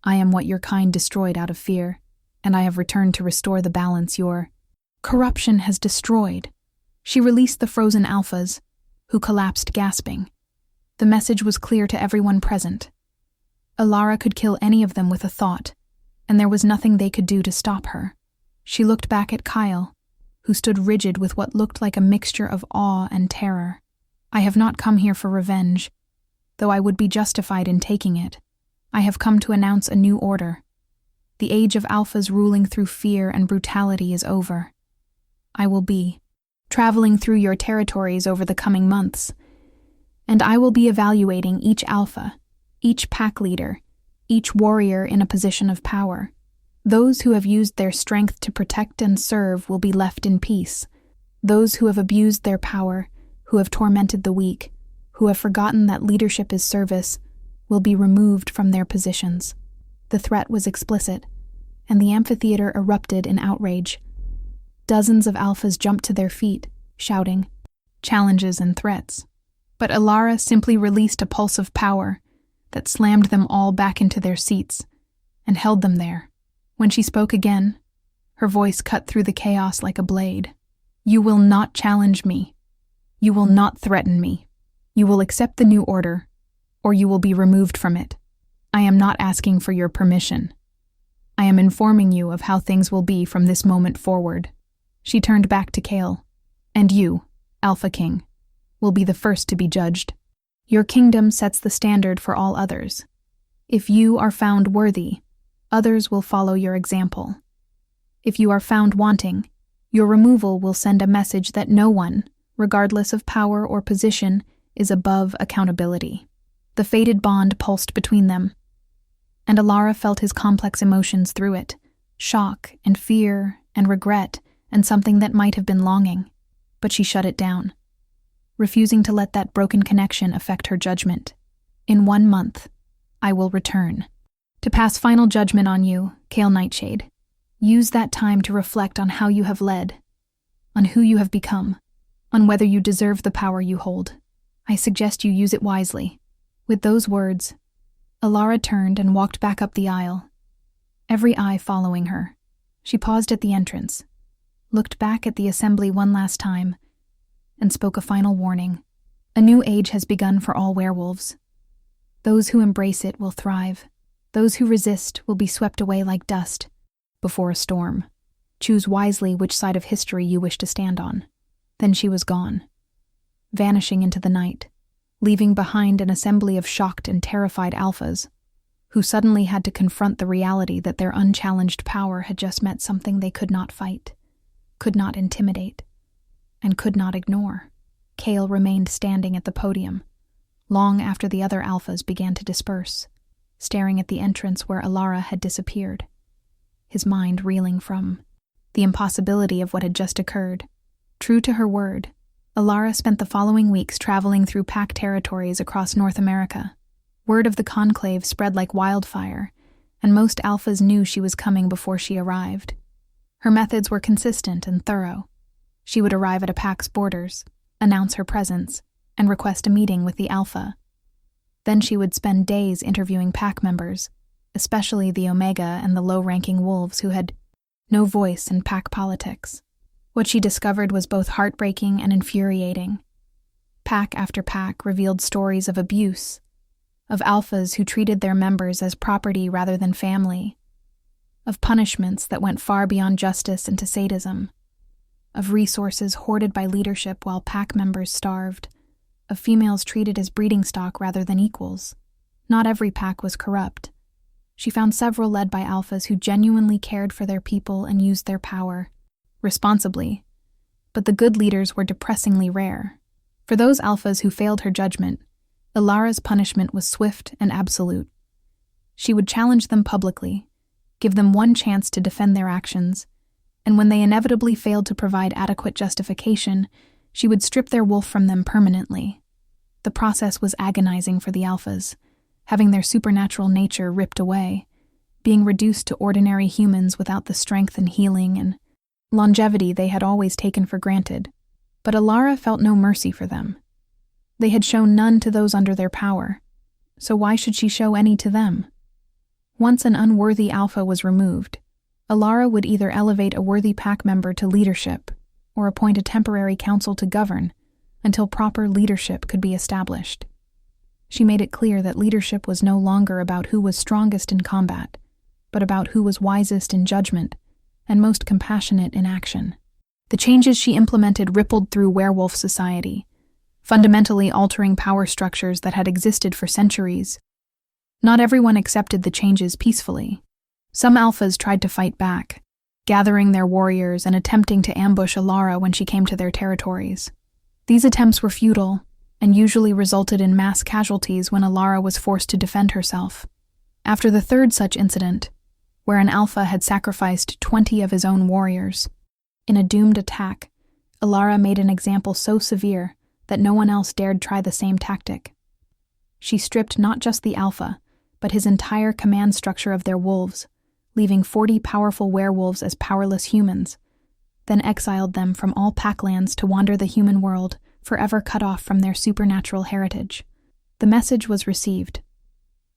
I am what your kind destroyed out of fear, and I have returned to restore the balance your corruption has destroyed." She released the frozen alphas, who collapsed gasping. The message was clear to everyone present. Alara could kill any of them with a thought, and there was nothing they could do to stop her. She looked back at Kyle, who stood rigid with what looked like a mixture of awe and terror. "I have not come here for revenge, though I would be justified in taking it. I have come to announce a new order. The age of alphas ruling through fear and brutality is over. I will be traveling through your territories over the coming months, and I will be evaluating each alpha, each pack leader, each warrior in a position of power. Those who have used their strength to protect and serve will be left in peace. Those who have abused their power, who have tormented the weak, who have forgotten that leadership is service, will be removed from their positions." The threat was explicit, and the amphitheater erupted in outrage. Dozens of alphas jumped to their feet, shouting challenges and threats. But Alara simply released a pulse of power that slammed them all back into their seats and held them there. When she spoke again, her voice cut through the chaos like a blade. "You will not challenge me. You will not threaten me. You will accept the new order, or you will be removed from it." I am not asking for your permission. I am informing you of how things will be from this moment forward." She turned back to Kale. "And you, Alpha King, will be the first to be judged. Your kingdom sets the standard for all others. If you are found worthy, others will follow your example. If you are found wanting, your removal will send a message that no one, regardless of power or position, is above accountability." The fated bond pulsed between them, and Alara felt his complex emotions through it, shock and fear and regret and something that might have been longing, but she shut it down, refusing to let that broken connection affect her judgment. "In 1 month, I will return to pass final judgment on you, Kale Nightshade. Use that time to reflect on how you have led, on who you have become, on whether you deserve the power you hold. I suggest you use it wisely." With those words, Alara turned and walked back up the aisle, every eye following her. She paused at the entrance, looked back at the assembly one last time, and spoke a final warning. A new age has begun for all werewolves. Those who embrace it will thrive. Those who resist will be swept away like dust before a storm. Choose wisely which side of history you wish to stand on. Then she was gone, vanishing into the night, leaving behind an assembly of shocked and terrified alphas, who suddenly had to confront the reality that their unchallenged power had just met something they could not fight, could not intimidate, and could not ignore. Kale remained standing at the podium, long after the other alphas began to disperse, staring at the entrance where Alara had disappeared, his mind reeling from the impossibility of what had just occurred. True to her word, Alara spent the following weeks traveling through pack territories across North America. Word of the conclave spread like wildfire, and most alphas knew she was coming before she arrived. Her methods were consistent and thorough. She would arrive at a pack's borders, announce her presence, and request a meeting with the alpha. Then she would spend days interviewing pack members, especially the Omega and the low-ranking wolves who had no voice in pack politics. What she discovered was both heartbreaking and infuriating. Pack after pack revealed stories of abuse, of alphas who treated their members as property rather than family, of punishments that went far beyond justice into sadism, of resources hoarded by leadership while pack members starved, of females treated as breeding stock rather than equals. Not every pack was corrupt. She found several led by alphas who genuinely cared for their people and used their power responsibly, but the good leaders were depressingly rare. For those alphas who failed her judgment, Alara's punishment was swift and absolute. She would challenge them publicly, give them one chance to defend their actions, and when they inevitably failed to provide adequate justification, she would strip their wolf from them permanently. The process was agonizing for the alphas, having their supernatural nature ripped away, being reduced to ordinary humans without the strength and healing and longevity they had always taken for granted. But Alara felt no mercy for them. They had shown none to those under their power, so why should she show any to them? Once an unworthy alpha was removed, Alara would either elevate a worthy pack member to leadership or appoint a temporary council to govern until proper leadership could be established. She made it clear that leadership was no longer about who was strongest in combat, but about who was wisest in judgment and most compassionate in action. The changes she implemented rippled through werewolf society, fundamentally altering power structures that had existed for centuries. Not everyone accepted the changes peacefully. Some alphas tried to fight back, gathering their warriors and attempting to ambush Alara when she came to their territories. These attempts were futile and usually resulted in mass casualties when Alara was forced to defend herself. After the third such incident, where an alpha had sacrificed 20 of his own warriors, in a doomed attack, Alara made an example so severe that no one else dared try the same tactic. She stripped not just the alpha, but his entire command structure of their wolves, leaving 40 powerful werewolves as powerless humans, then exiled them from all packlands to wander the human world, forever cut off from their supernatural heritage. The message was received.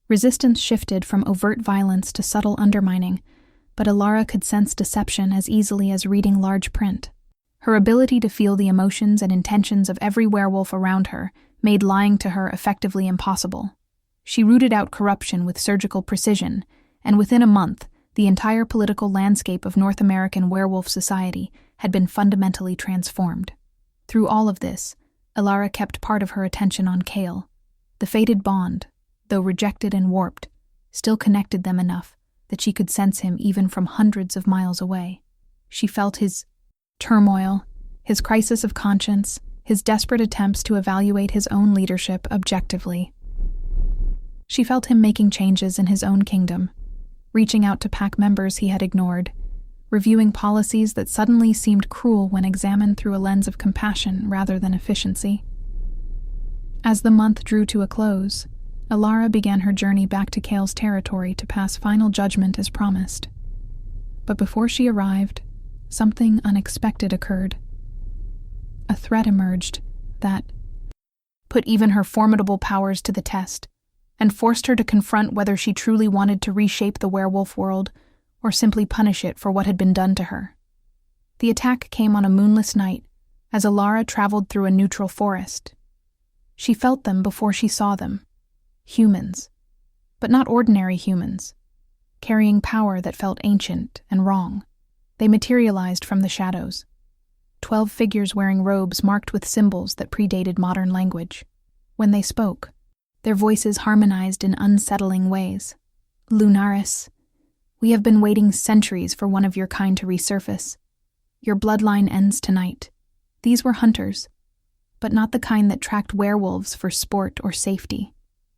Resistance shifted from overt violence to subtle undermining, but Alara could sense deception as easily as reading large print. Her ability to feel the emotions and intentions of every werewolf around her made lying to her effectively impossible. She rooted out corruption with surgical precision, and within a month, the entire political landscape of North American werewolf society had been fundamentally transformed. Through all of this, Elara kept part of her attention on Cale. The fated bond, though rejected and warped, still connected them enough that she could sense him even from hundreds of miles away. She felt his turmoil, his crisis of conscience, his desperate attempts to evaluate his own leadership objectively. She felt him making changes in his own kingdom, reaching out to pack members he had ignored, reviewing policies that suddenly seemed cruel when examined through a lens of compassion rather than efficiency. As the month drew to a close, Elara began her journey back to Cale's territory to pass final judgment as promised. But before she arrived, something unexpected occurred. A threat emerged that put even her formidable powers to the test and forced her to confront whether she truly wanted to reshape the werewolf world or simply punish it for what had been done to her. The attack came on a moonless night as Elara traveled through a neutral forest. She felt them before she saw them. Humans, but not ordinary humans, carrying power that felt ancient and wrong. They materialized from the shadows. 12 figures wearing robes marked with symbols that predated modern language. When they spoke, their voices harmonized in unsettling ways. Lunaris, we have been waiting centuries for one of your kind to resurface. Your bloodline ends tonight. These were hunters, but not the kind that tracked werewolves for sport or safety.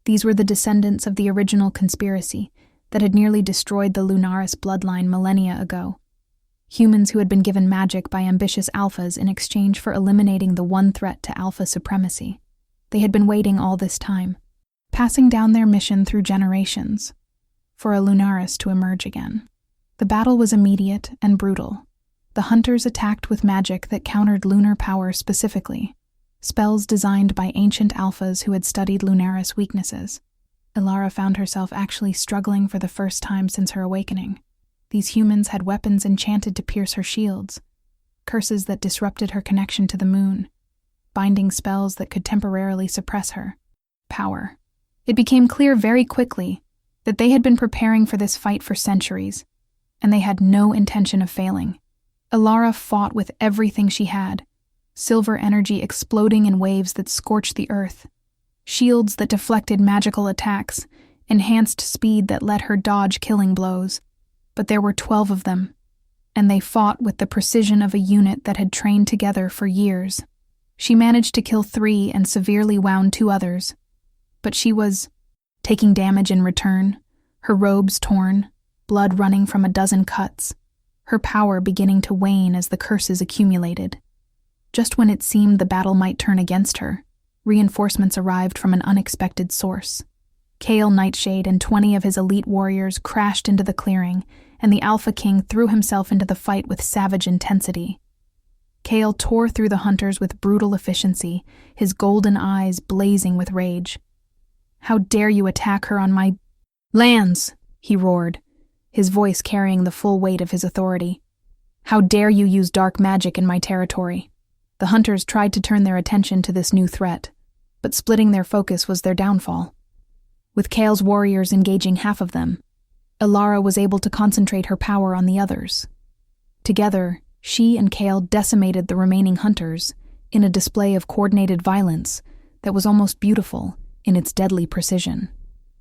These were the descendants of the original conspiracy that had nearly destroyed the Lunaris bloodline millennia ago. Humans who had been given magic by ambitious alphas in exchange for eliminating the one threat to alpha supremacy. They had been waiting all this time, passing down their mission through generations, for a Lunaris to emerge again. The battle was immediate and brutal. The hunters attacked with magic that countered lunar power specifically, spells designed by ancient alphas who had studied Lunaris weaknesses. Elara found herself actually struggling for the first time since her awakening. These humans had weapons enchanted to pierce her shields, curses that disrupted her connection to the moon, binding spells that could temporarily suppress her power. It became clear very quickly that they had been preparing for this fight for centuries, and they had no intention of failing. Elara fought with everything she had, silver energy exploding in waves that scorched the earth, shields that deflected magical attacks, enhanced speed that let her dodge killing blows. But there were 12 of them, and they fought with the precision of a unit that had trained together for years. She managed to kill 3 and severely wound 2 others, but she was taking damage in return, her robes torn, blood running from a dozen cuts, her power beginning to wane as the curses accumulated. Just when it seemed the battle might turn against her, reinforcements arrived from an unexpected source. Cale Nightshade and 20 of his elite warriors crashed into the clearing, and the Alpha King threw himself into the fight with savage intensity. Cale tore through the hunters with brutal efficiency, his golden eyes blazing with rage. "How dare you attack her on my lands?" he roared, his voice carrying the full weight of his authority. "How dare you use dark magic in my territory?" The hunters tried to turn their attention to this new threat, but splitting their focus was their downfall. With Cale's warriors engaging half of them, Elara was able to concentrate her power on the others. Together, she and Cale decimated the remaining hunters in a display of coordinated violence that was almost beautiful in its deadly precision.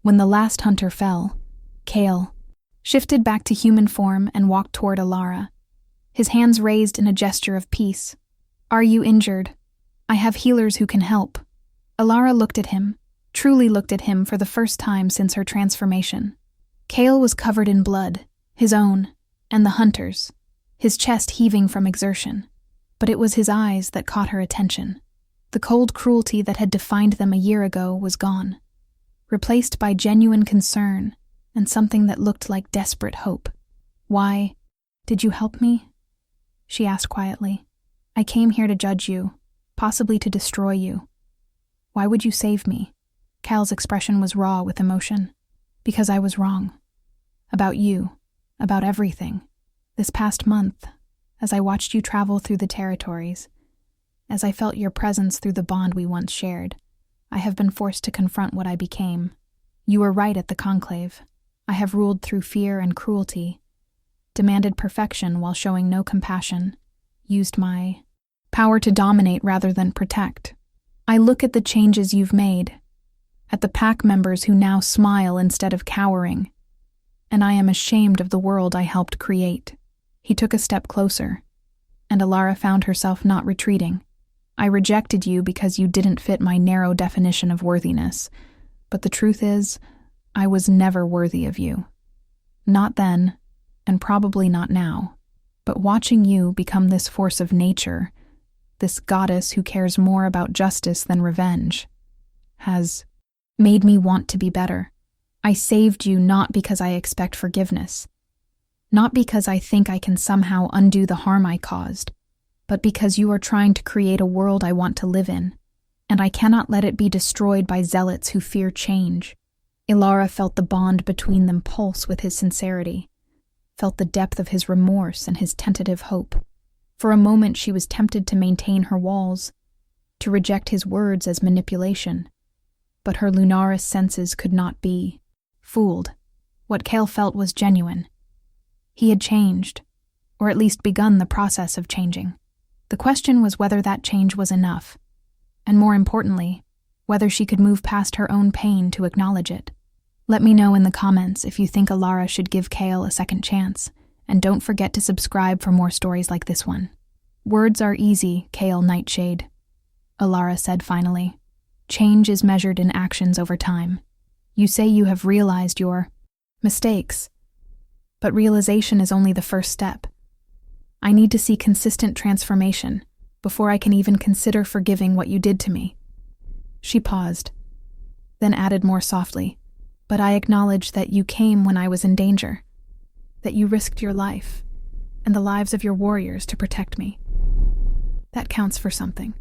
When the last hunter fell, Cale shifted back to human form and walked toward Elara, his hands raised in a gesture of peace. "Are you injured? I have healers who can help." Elara looked at him, truly looked at him for the first time since her transformation. Cale was covered in blood, his own, and the hunter's, his chest heaving from exertion. But it was his eyes that caught her attention. The cold cruelty that had defined them a year ago was gone, replaced by genuine concern and something that looked like desperate hope. "Why did you help me?" she asked quietly. "I came here to judge you, possibly to destroy you. Why would you save me?" Cale's expression was raw with emotion. "Because I was wrong. About you. About everything. This past month, as I watched you travel through the territories, as I felt your presence through the bond we once shared, I have been forced to confront what I became. You were right at the conclave. I have ruled through fear and cruelty, demanded perfection while showing no compassion, used my power to dominate rather than protect. I look at the changes you've made, at the pack members who now smile instead of cowering, and I am ashamed of the world I helped create." He took a step closer, and Alara found herself not retreating. "I rejected you because you didn't fit my narrow definition of worthiness, but the truth is, I was never worthy of you. Not then, and probably not now. But watching you become this force of nature, this goddess who cares more about justice than revenge, has made me want to be better. I saved you not because I expect forgiveness, not because I think I can somehow undo the harm I caused, but because you are trying to create a world I want to live in, and I cannot let it be destroyed by zealots who fear change." Alara felt the bond between them pulse with his sincerity, felt the depth of his remorse and his tentative hope. For a moment she was tempted to maintain her walls, to reject his words as manipulation. But her Lunaris senses could not be fooled. What Kale felt was genuine. He had changed, or at least begun the process of changing. The question was whether that change was enough, and more importantly, whether she could move past her own pain to acknowledge it. Let me know in the comments if you think Alara should give Kale a second chance, and don't forget to subscribe for more stories like this one. "Words are easy, Kale Nightshade," Alara said finally. "Change is measured in actions over time. You say you have realized your mistakes, but realization is only the first step. I need to see consistent transformation before I can even consider forgiving what you did to me." She paused, then added more softly, "But I acknowledge that you came when I was in danger, that you risked your life and the lives of your warriors to protect me. That counts for something."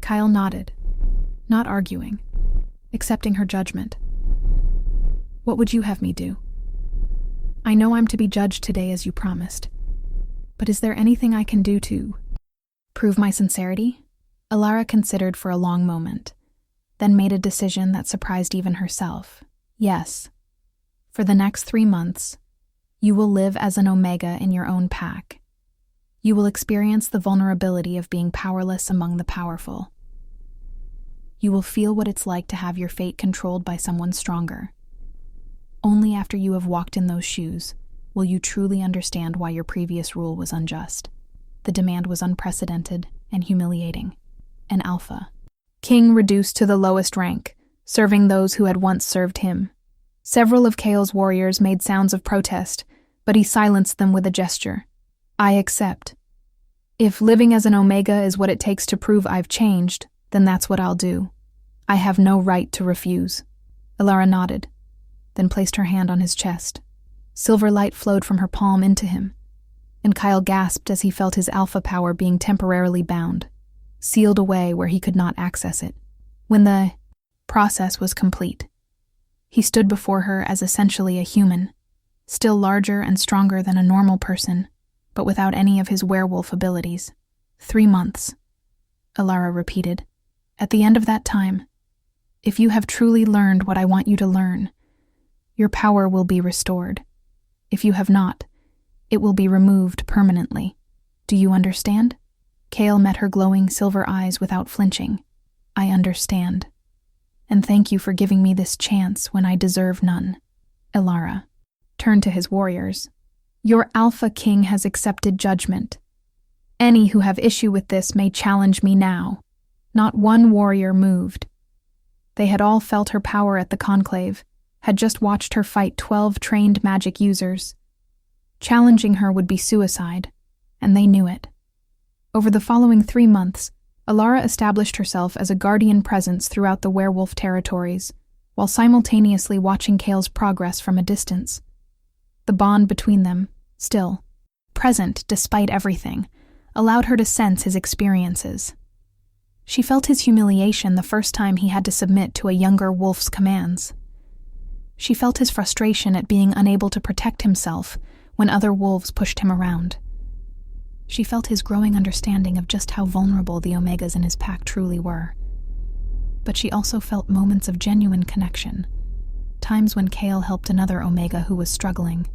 Kyle nodded, not arguing, accepting her judgment. "What would you have me do? I know I'm to be judged today as you promised, but is there anything I can do to prove my sincerity?" Alara considered for a long moment, then made a decision that surprised even herself. "Yes. For the next 3 months, you will live as an Omega in your own pack. You will experience the vulnerability of being powerless among the powerful. You will feel what it's like to have your fate controlled by someone stronger. Only after you have walked in those shoes will you truly understand why your previous rule was unjust. The demand was unprecedented and humiliating. An alpha king reduced to the lowest rank, serving those who had once served him. Several of Kale's warriors made sounds of protest, but he silenced them with a gesture. "I accept. If living as an Omega is what it takes to prove I've changed, then that's what I'll do. I have no right to refuse." Alara nodded, then placed her hand on his chest. Silver light flowed from her palm into him, and Kyle gasped as he felt his alpha power being temporarily bound, sealed away where he could not access it. When the process was complete, he stood before her as essentially a human, still larger and stronger than a normal person, but without any of his werewolf abilities. 3 months, Alara repeated. "At the end of that time, if you have truly learned what I want you to learn, your power will be restored. If you have not, it will be removed permanently. Do you understand?" Kale met her glowing silver eyes without flinching. "I understand. And thank you for giving me this chance when I deserve none." Alara turned to his warriors. "Your Alpha King has accepted judgment. Any who have issue with this may challenge me now." Not one warrior moved. They had all felt her power at the conclave, had just watched her fight 12 trained magic users. Challenging her would be suicide, and they knew it. Over the following 3 months, Alara established herself as a guardian presence throughout the werewolf territories, while simultaneously watching Kale's progress from a distance. The bond between them, still present despite everything, allowed her to sense his experiences. She felt his humiliation the first time he had to submit to a younger wolf's commands. She felt his frustration at being unable to protect himself when other wolves pushed him around. She felt his growing understanding of just how vulnerable the Omegas in his pack truly were. But she also felt moments of genuine connection, times when Kale helped another Omega who was struggling,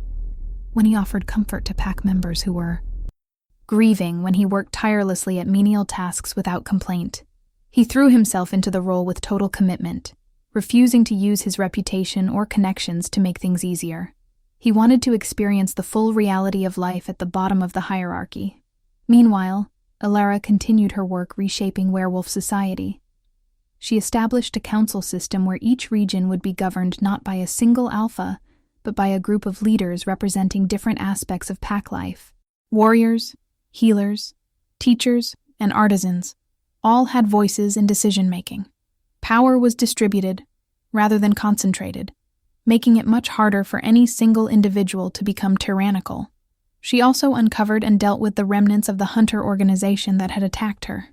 when he offered comfort to pack members who were grieving, when he worked tirelessly at menial tasks without complaint. He threw himself into the role with total commitment, refusing to use his reputation or connections to make things easier. He wanted to experience the full reality of life at the bottom of the hierarchy. Meanwhile, Alara continued her work reshaping werewolf society. She established a council system where each region would be governed not by a single alpha, but by a group of leaders representing different aspects of pack life. Warriors, healers, teachers, and artisans all had voices in decision-making. Power was distributed, rather than concentrated, making it much harder for any single individual to become tyrannical. She also uncovered and dealt with the remnants of the hunter organization that had attacked her.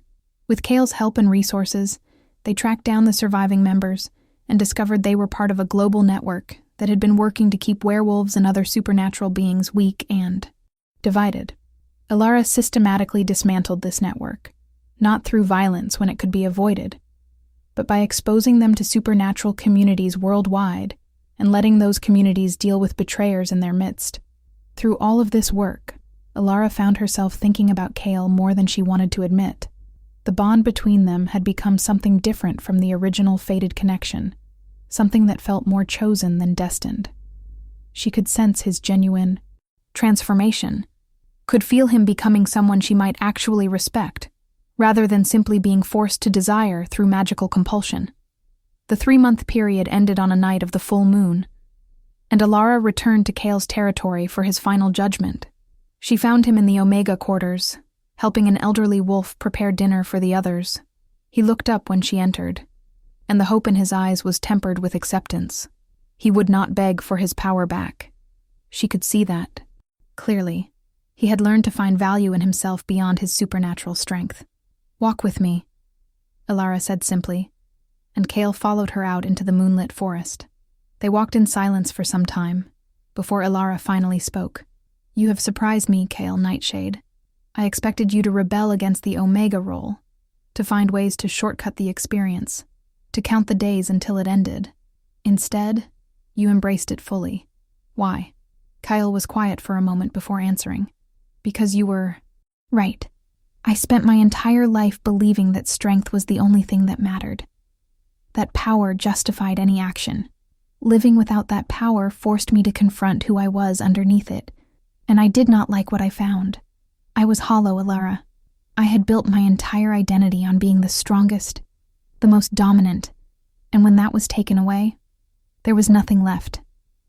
With Kale's help and resources, they tracked down the surviving members and discovered they were part of a global network that had been working to keep werewolves and other supernatural beings weak and divided. Alara systematically dismantled this network, not through violence when it could be avoided, but by exposing them to supernatural communities worldwide and letting those communities deal with betrayers in their midst. Through all of this work, Alara found herself thinking about Kale more than she wanted to admit. The bond between them had become something different from the original fated connection, something that felt more chosen than destined. She could sense his genuine transformation, could feel him becoming someone she might actually respect, rather than simply being forced to desire through magical compulsion. The 3-month period ended on a night of the full moon, and Alara returned to Kale's territory for his final judgment. She found him in the Omega quarters, helping an elderly wolf prepare dinner for the others. He looked up when she entered, and the hope in his eyes was tempered with acceptance. He would not beg for his power back. She could see that, clearly. He had learned to find value in himself beyond his supernatural strength. "Walk with me," Alara said simply, and Kale followed her out into the moonlit forest. They walked in silence for some time, before Alara finally spoke. "You have surprised me, Kale Nightshade. I expected you to rebel against the Omega role, to find ways to shortcut the experience, to count the days until it ended. Instead, you embraced it fully. Why?" Kyle was quiet for a moment before answering. "Because you were right. I spent my entire life believing that strength was the only thing that mattered, that power justified any action. Living without that power forced me to confront who I was underneath it, and I did not like what I found. I was hollow, Alara. I had built my entire identity on being the strongest, the most dominant, and when that was taken away, there was nothing left."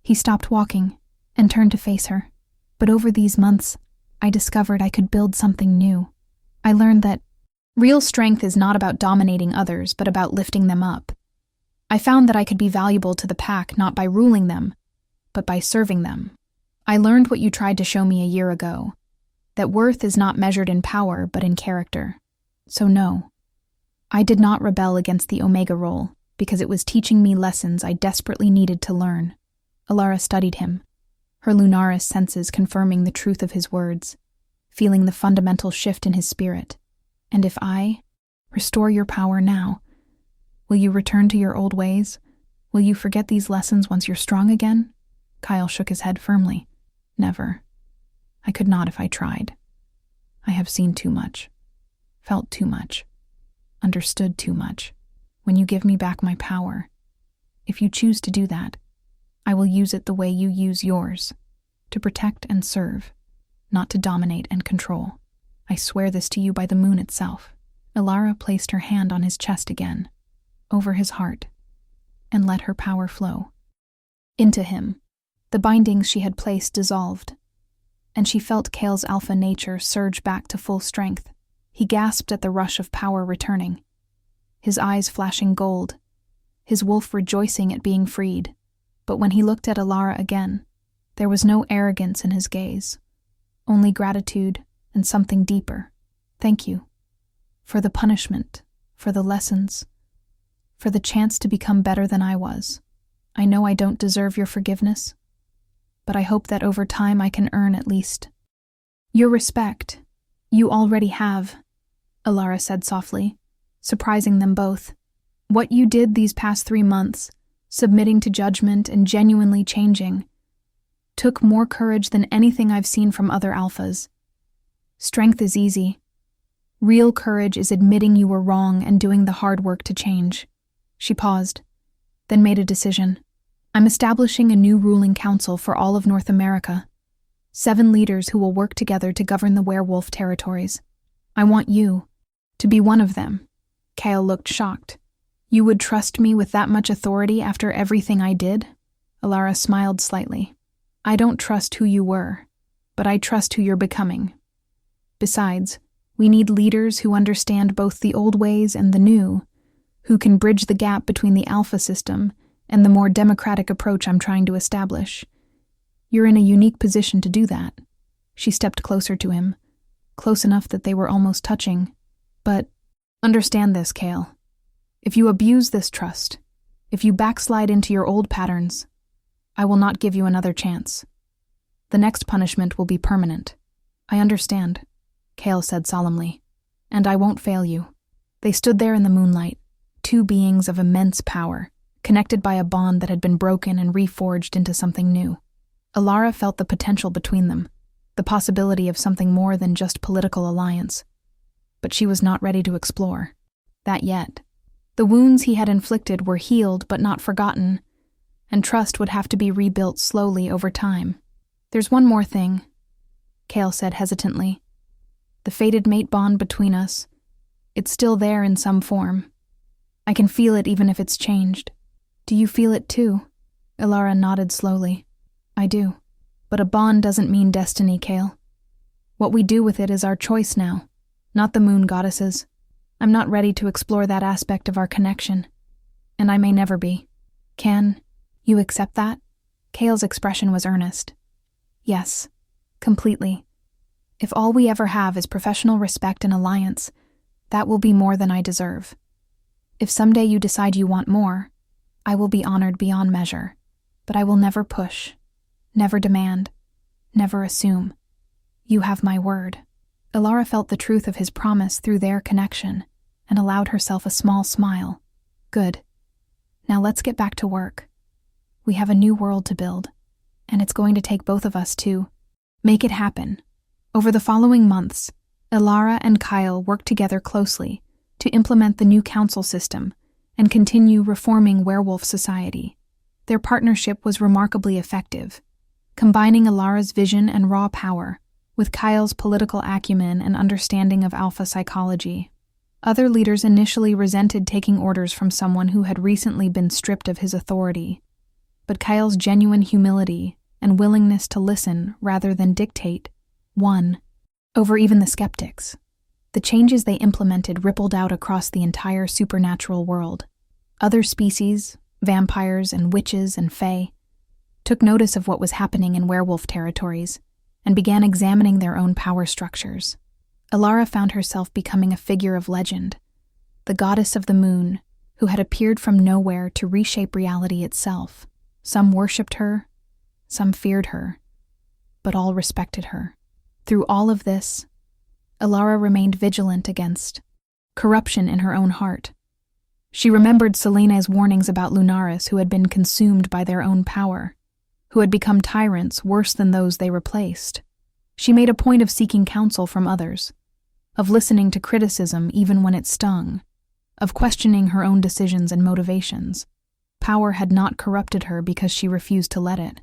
He stopped walking and turned to face her. "But over these months, I discovered I could build something new. I learned that real strength is not about dominating others, but about lifting them up. I found that I could be valuable to the pack not by ruling them, but by serving them. I learned what you tried to show me a year ago, that worth is not measured in power, but in character. So no, I did not rebel against the Omega role, because it was teaching me lessons I desperately needed to learn." Alara studied him, her Lunaris senses confirming the truth of his words, feeling the fundamental shift in his spirit. "And if I restore your power now, will you return to your old ways? Will you forget these lessons once you're strong again?" Kyle shook his head firmly. "Never. I could not if I tried. I have seen too much, felt too much, understood too much. When you give me back my power, if you choose to do that, I will use it the way you use yours, to protect and serve, not to dominate and control. I swear this to you by the moon itself." Alara placed her hand on his chest again, over his heart, and let her power flow. Into him, the bindings she had placed dissolved, and she felt Kale's alpha nature surge back to full strength. He gasped at the rush of power returning, his eyes flashing gold, his wolf rejoicing at being freed. But when he looked at Alara again, there was no arrogance in his gaze, only gratitude and something deeper. "Thank you. For the punishment, for the lessons, for the chance to become better than I was. I know I don't deserve your forgiveness, but I hope that over time I can earn at least your respect. You already have," Alara said softly, surprising them both. "What you did these past 3 months submitting to judgment and genuinely changing, took more courage than anything I've seen from other alphas. Strength is easy. Real courage is admitting you were wrong and doing the hard work to change. She paused, then made a decision. I'm establishing a new ruling council for all of North America. 7 leaders who will work together to govern the werewolf territories. I want you to be one of them. Kyle looked shocked. You would trust me with that much authority after everything I did? Alara smiled slightly. I don't trust who you were, but I trust who you're becoming. Besides, we need leaders who understand both the old ways and the new, who can bridge the gap between the alpha system and the more democratic approach I'm trying to establish. You're in a unique position to do that. She stepped closer to him, close enough that they were almost touching. But understand this, Kale. If you abuse this trust, if you backslide into your old patterns, I will not give you another chance. The next punishment will be permanent. I understand, Kale said solemnly, and I won't fail you. They stood there in the moonlight, 2 beings of immense power, connected by a bond that had been broken and reforged into something new. Alara felt the potential between them, the possibility of something more than just political alliance. But she was not ready to explore that yet. The wounds he had inflicted were healed but not forgotten, and trust would have to be rebuilt slowly over time. There's one more thing, Kale said hesitantly. The fated mate bond between us, it's still there in some form. I can feel it even if it's changed. Do you feel it too? Alara nodded slowly. I do. But a bond doesn't mean destiny, Kale. What we do with it is our choice now, not the moon goddesses. I'm not ready to explore that aspect of our connection, and I may never be. Can you accept that? Kale's expression was earnest. Yes, completely. If all we ever have is professional respect and alliance, that will be more than I deserve. If someday you decide you want more, I will be honored beyond measure, but I will never push, never demand, never assume. You have my word. Alara felt the truth of his promise through their connection and allowed herself a small smile. Good. Now let's get back to work. We have a new world to build, and it's going to take both of us to make it happen. Over the following months, Alara and Kyle worked together closely to implement the new council system and continue reforming werewolf society. Their partnership was remarkably effective, combining Alara's vision and raw power with Kyle's political acumen and understanding of alpha psychology. Other leaders initially resented taking orders from someone who had recently been stripped of his authority, but Kyle's genuine humility and willingness to listen rather than dictate won over even the skeptics. The changes they implemented rippled out across the entire supernatural world. Other species, vampires and witches and fae, took notice of what was happening in werewolf territories and began examining their own power structures. Alara found herself becoming a figure of legend, the goddess of the moon, who had appeared from nowhere to reshape reality itself. Some worshipped her, some feared her, but all respected her. Through all of this, Alara remained vigilant against corruption in her own heart. She remembered Selena's warnings about Lunaris, who had been consumed by their own power, who had become tyrants worse than those they replaced. She made a point of seeking counsel from others, of listening to criticism even when it stung, of questioning her own decisions and motivations. Power had not corrupted her because she refused to let it.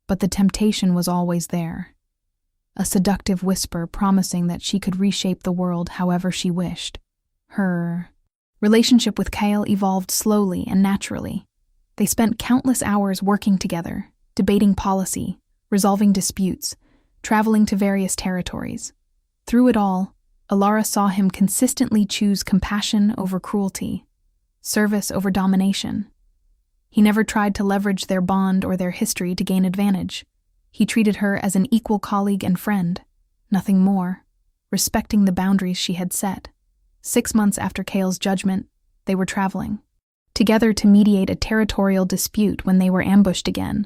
But the temptation was always there, a seductive whisper promising that she could reshape the world however she wished. Her relationship with Kyle evolved slowly and naturally. They spent countless hours working together, debating policy, resolving disputes, traveling to various territories. Through it all, Alara saw him consistently choose compassion over cruelty, service over domination. He never tried to leverage their bond or their history to gain advantage. He treated her as an equal colleague and friend, nothing more, respecting the boundaries she had set. 6 months after Kale's judgment, they were traveling together to mediate a territorial dispute when they were ambushed again,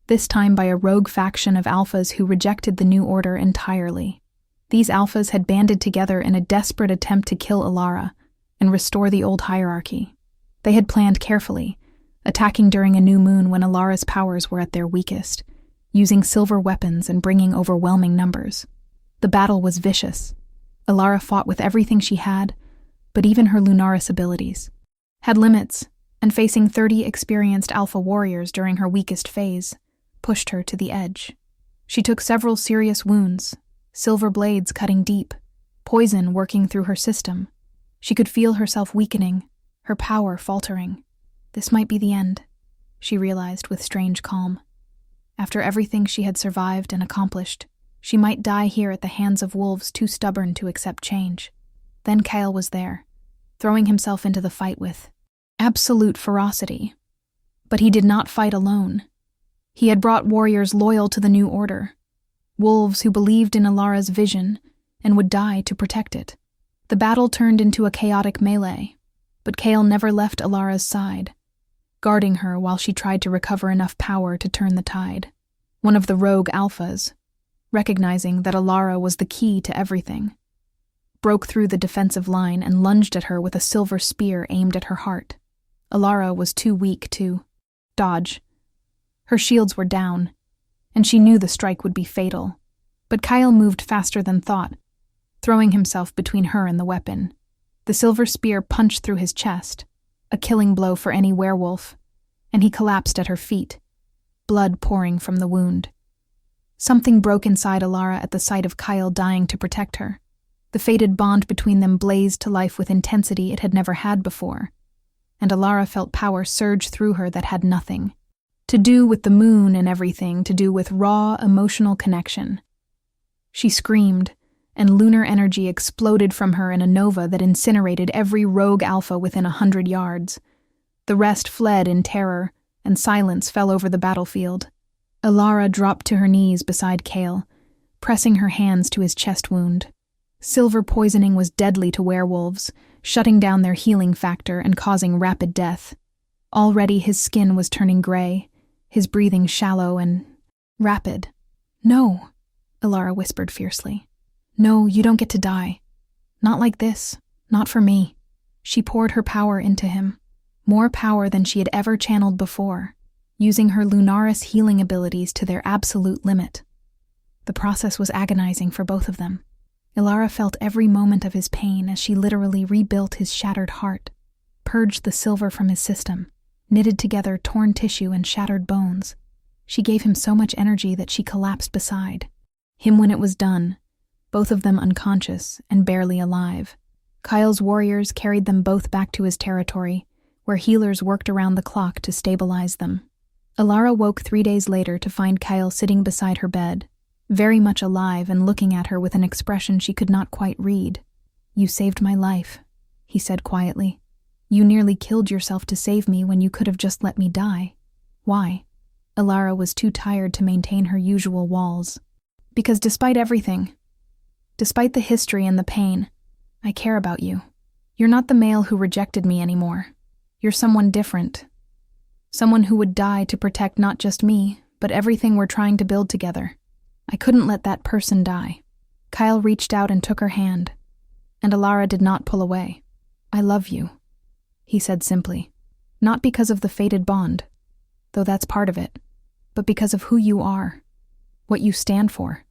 this time by a rogue faction of alphas who rejected the new order entirely. These alphas had banded together in a desperate attempt to kill Alara and restore the old hierarchy. They had planned carefully, attacking during a new moon when Alara's powers were at their weakest, using silver weapons and bringing overwhelming numbers. The battle was vicious. Alara fought with everything she had, but even her Lunaris abilities had limits, and facing 30 experienced alpha warriors during her weakest phase pushed her to the edge. She took several serious wounds, silver blades cutting deep, poison working through her system. She could feel herself weakening, her power faltering. This might be the end, she realized with strange calm. After everything she had survived and accomplished, she might die here at the hands of wolves too stubborn to accept change. Then Kyle was there, throwing himself into the fight with absolute ferocity. But he did not fight alone. He had brought warriors loyal to the new order, wolves who believed in Alara's vision and would die to protect it. The battle turned into a chaotic melee, but Kale never left Alara's side, guarding her while she tried to recover enough power to turn the tide. One of the rogue alphas, recognizing that Alara was the key to everything, broke through the defensive line and lunged at her with a silver spear aimed at her heart. Alara was too weak to dodge. Her shields were down, and she knew the strike would be fatal. But Kyle moved faster than thought, throwing himself between her and the weapon. The silver spear punched through his chest, a killing blow for any werewolf, and he collapsed at her feet, blood pouring from the wound. Something broke inside Alara at the sight of Kyle dying to protect her. The fated bond between them blazed to life with intensity it had never had before, and Alara felt power surge through her that had nothing to do with the moon and everything to do with raw, emotional connection. She screamed, and lunar energy exploded from her in a nova that incinerated every rogue alpha within 100 yards. The rest fled in terror, and silence fell over the battlefield. Alara dropped to her knees beside Kale, pressing her hands to his chest wound. Silver poisoning was deadly to werewolves, shutting down their healing factor and causing rapid death. Already his skin was turning gray, his breathing shallow and rapid. "No," Alara whispered fiercely. "No, you don't get to die. Not like this. Not for me." She poured her power into him, more power than she had ever channeled before, using her Lunaris healing abilities to their absolute limit. The process was agonizing for both of them. Alara felt every moment of his pain as she literally rebuilt his shattered heart, purged the silver from his system, knitted together torn tissue and shattered bones. She gave him so much energy that she collapsed beside him when it was done, both of them unconscious and barely alive. Kyle's warriors carried them both back to his territory, where healers worked around the clock to stabilize them. Alara woke 3 days later to find Kyle sitting beside her bed, very much alive and looking at her with an expression she could not quite read. "You saved my life," he said quietly. "You nearly killed yourself to save me when you could have just let me die." "Why?" Alara was too tired to maintain her usual walls. "Because despite everything, despite the history and the pain, I care about you. You're not the male who rejected me anymore. You're someone different. Someone who would die to protect not just me, but everything we're trying to build together. I couldn't let that person die." Kyle reached out and took her hand, and Alara did not pull away. "I love you," he said simply. "Not because of the fated bond, though that's part of it, but because of who you are, what you stand for,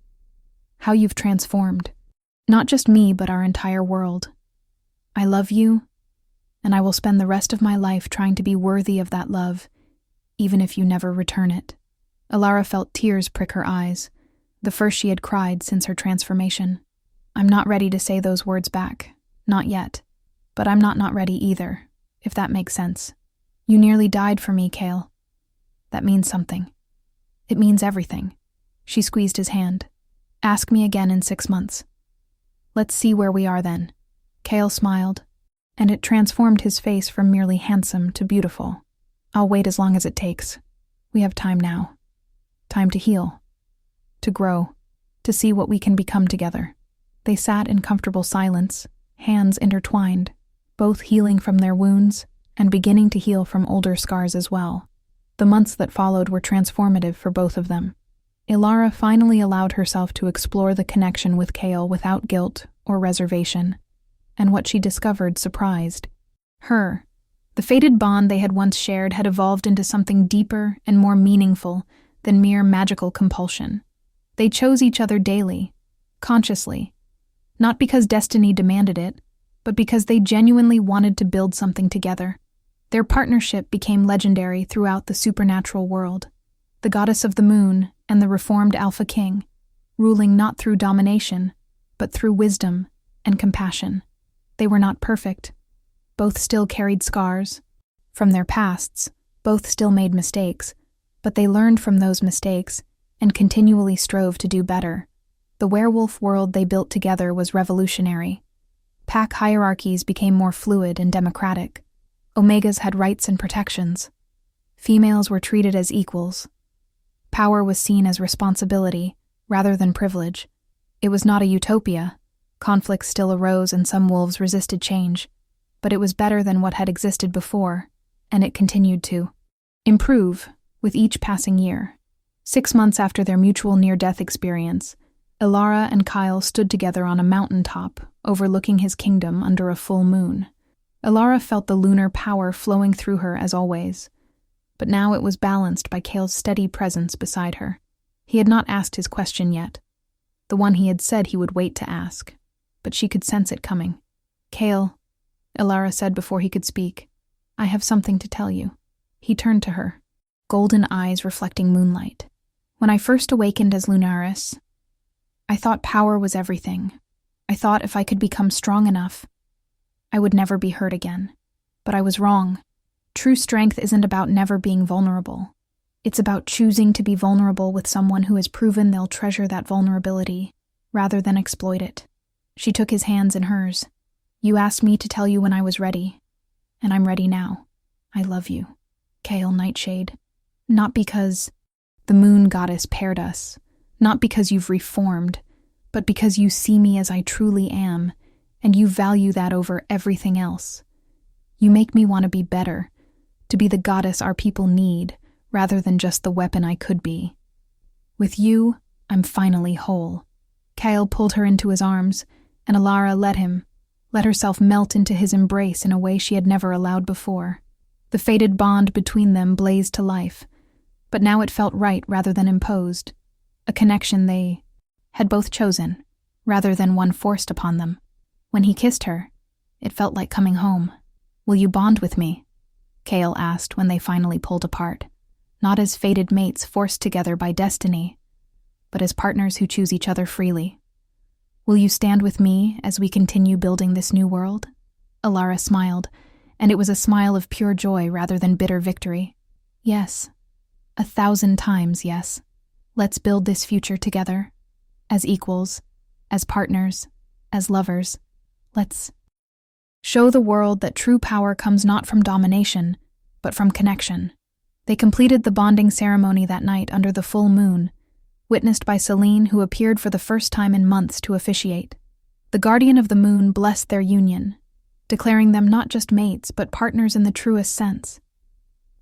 how you've transformed. Not just me, but our entire world. I love you, and I will spend the rest of my life trying to be worthy of that love, even if you never return it." Alara felt tears prick her eyes, the first she had cried since her transformation. "I'm not ready to say those words back, not yet, but I'm not ready either, if that makes sense. You nearly died for me, Kale. That means something. It means everything." She squeezed his hand. "Ask me again in 6 months. Let's see where we are then." Kale smiled, and it transformed his face from merely handsome to beautiful. "I'll wait as long as it takes. We have time now. Time to heal, to grow, to see what we can become together." They sat in comfortable silence, hands intertwined, both healing from their wounds and beginning to heal from older scars as well. The months that followed were transformative for both of them. Alara finally allowed herself to explore the connection with Kale without guilt or reservation, and what she discovered surprised her. The fated bond they had once shared had evolved into something deeper and more meaningful than mere magical compulsion. They chose each other daily, consciously, not because destiny demanded it, but because they genuinely wanted to build something together. Their partnership became legendary throughout the supernatural world, the goddess of the moon and the reformed Alpha King, ruling not through domination, but through wisdom and compassion. They were not perfect. Both still carried scars from their pasts, both still made mistakes, but they learned from those mistakes and continually strove to do better. The werewolf world they built together was revolutionary. Pack hierarchies became more fluid and democratic. Omegas had rights and protections. Females were treated as equals. Power was seen as responsibility rather than privilege. It was not a utopia. Conflicts still arose and some wolves resisted change, but it was better than what had existed before, and it continued to improve with each passing year. 6 months after their mutual near-death experience, Ilara and Kyle stood together on a mountaintop, overlooking his kingdom under a full moon. Ilara felt the lunar power flowing through her as always, but now it was balanced by Kale's steady presence beside her. He had not asked his question yet, the one he had said he would wait to ask, but she could sense it coming. "Kale," Ilara said before he could speak, "I have something to tell you." He turned to her, golden eyes reflecting moonlight. "When I first awakened as Lunaris, I thought power was everything. I thought if I could become strong enough, I would never be hurt again. But I was wrong. True strength isn't about never being vulnerable. It's about choosing to be vulnerable with someone who has proven they'll treasure that vulnerability rather than exploit it." She took his hands in hers. "You asked me to tell you when I was ready, and I'm ready now. I love you, Kale Nightshade. Not because the moon goddess paired us, not because you've reformed, but because you see me as I truly am, and you value that over everything else. You make me want to be better, to be the goddess our people need, rather than just the weapon I could be. With you, I'm finally whole." Kyle pulled her into his arms, and Ilara let herself melt into his embrace in a way she had never allowed before. The fated bond between them blazed to life, but now it felt right rather than imposed, a connection they had both chosen, rather than one forced upon them. When he kissed her, it felt like coming home. "Will you bond with me?" Kale asked when they finally pulled apart, not as fated mates forced together by destiny, but as partners who choose each other freely. "Will you stand with me as we continue building this new world?" Ilara smiled, and it was a smile of pure joy rather than bitter victory. "Yes. 1,000 times yes. Let's build this future together. As equals, as partners, as lovers. Let's show the world that true power comes not from domination, but from connection." They completed the bonding ceremony that night under the full moon, witnessed by Celine, who appeared for the first time in months to officiate. The guardian of the moon blessed their union, declaring them not just mates, but partners in the truest sense,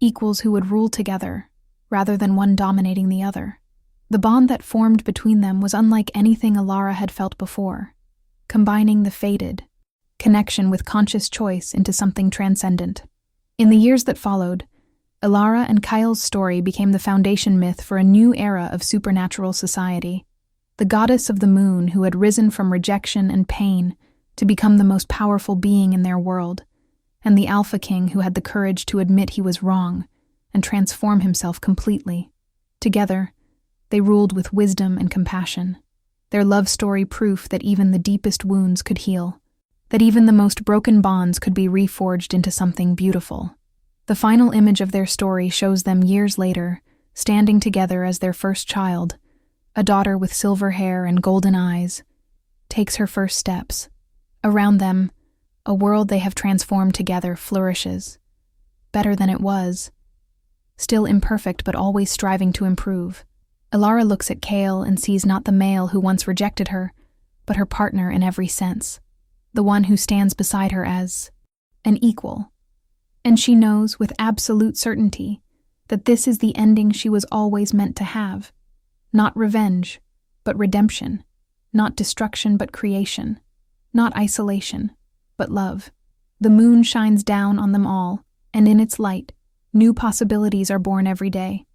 equals who would rule together, rather than one dominating the other. The bond that formed between them was unlike anything Ilara had felt before, combining the fated connection with conscious choice into something transcendent. In the years that followed, Ilara and Kyle's story became the foundation myth for a new era of supernatural society. The goddess of the moon who had risen from rejection and pain to become the most powerful being in their world, and the Alpha King who had the courage to admit he was wrong and transform himself completely. Together, they ruled with wisdom and compassion, their love story proof that even the deepest wounds could heal, that even the most broken bonds could be reforged into something beautiful. The final image of their story shows them years later, standing together as their first child, a daughter with silver hair and golden eyes, takes her first steps. Around them, a world they have transformed together flourishes, better than it was, still imperfect but always striving to improve. Ilara looks at Kale and sees not the male who once rejected her, but her partner in every sense, the one who stands beside her as an equal. And she knows with absolute certainty that this is the ending she was always meant to have. Not revenge, but redemption. Not destruction, but creation. Not isolation, but love. The moon shines down on them all, and in its light, new possibilities are born every day.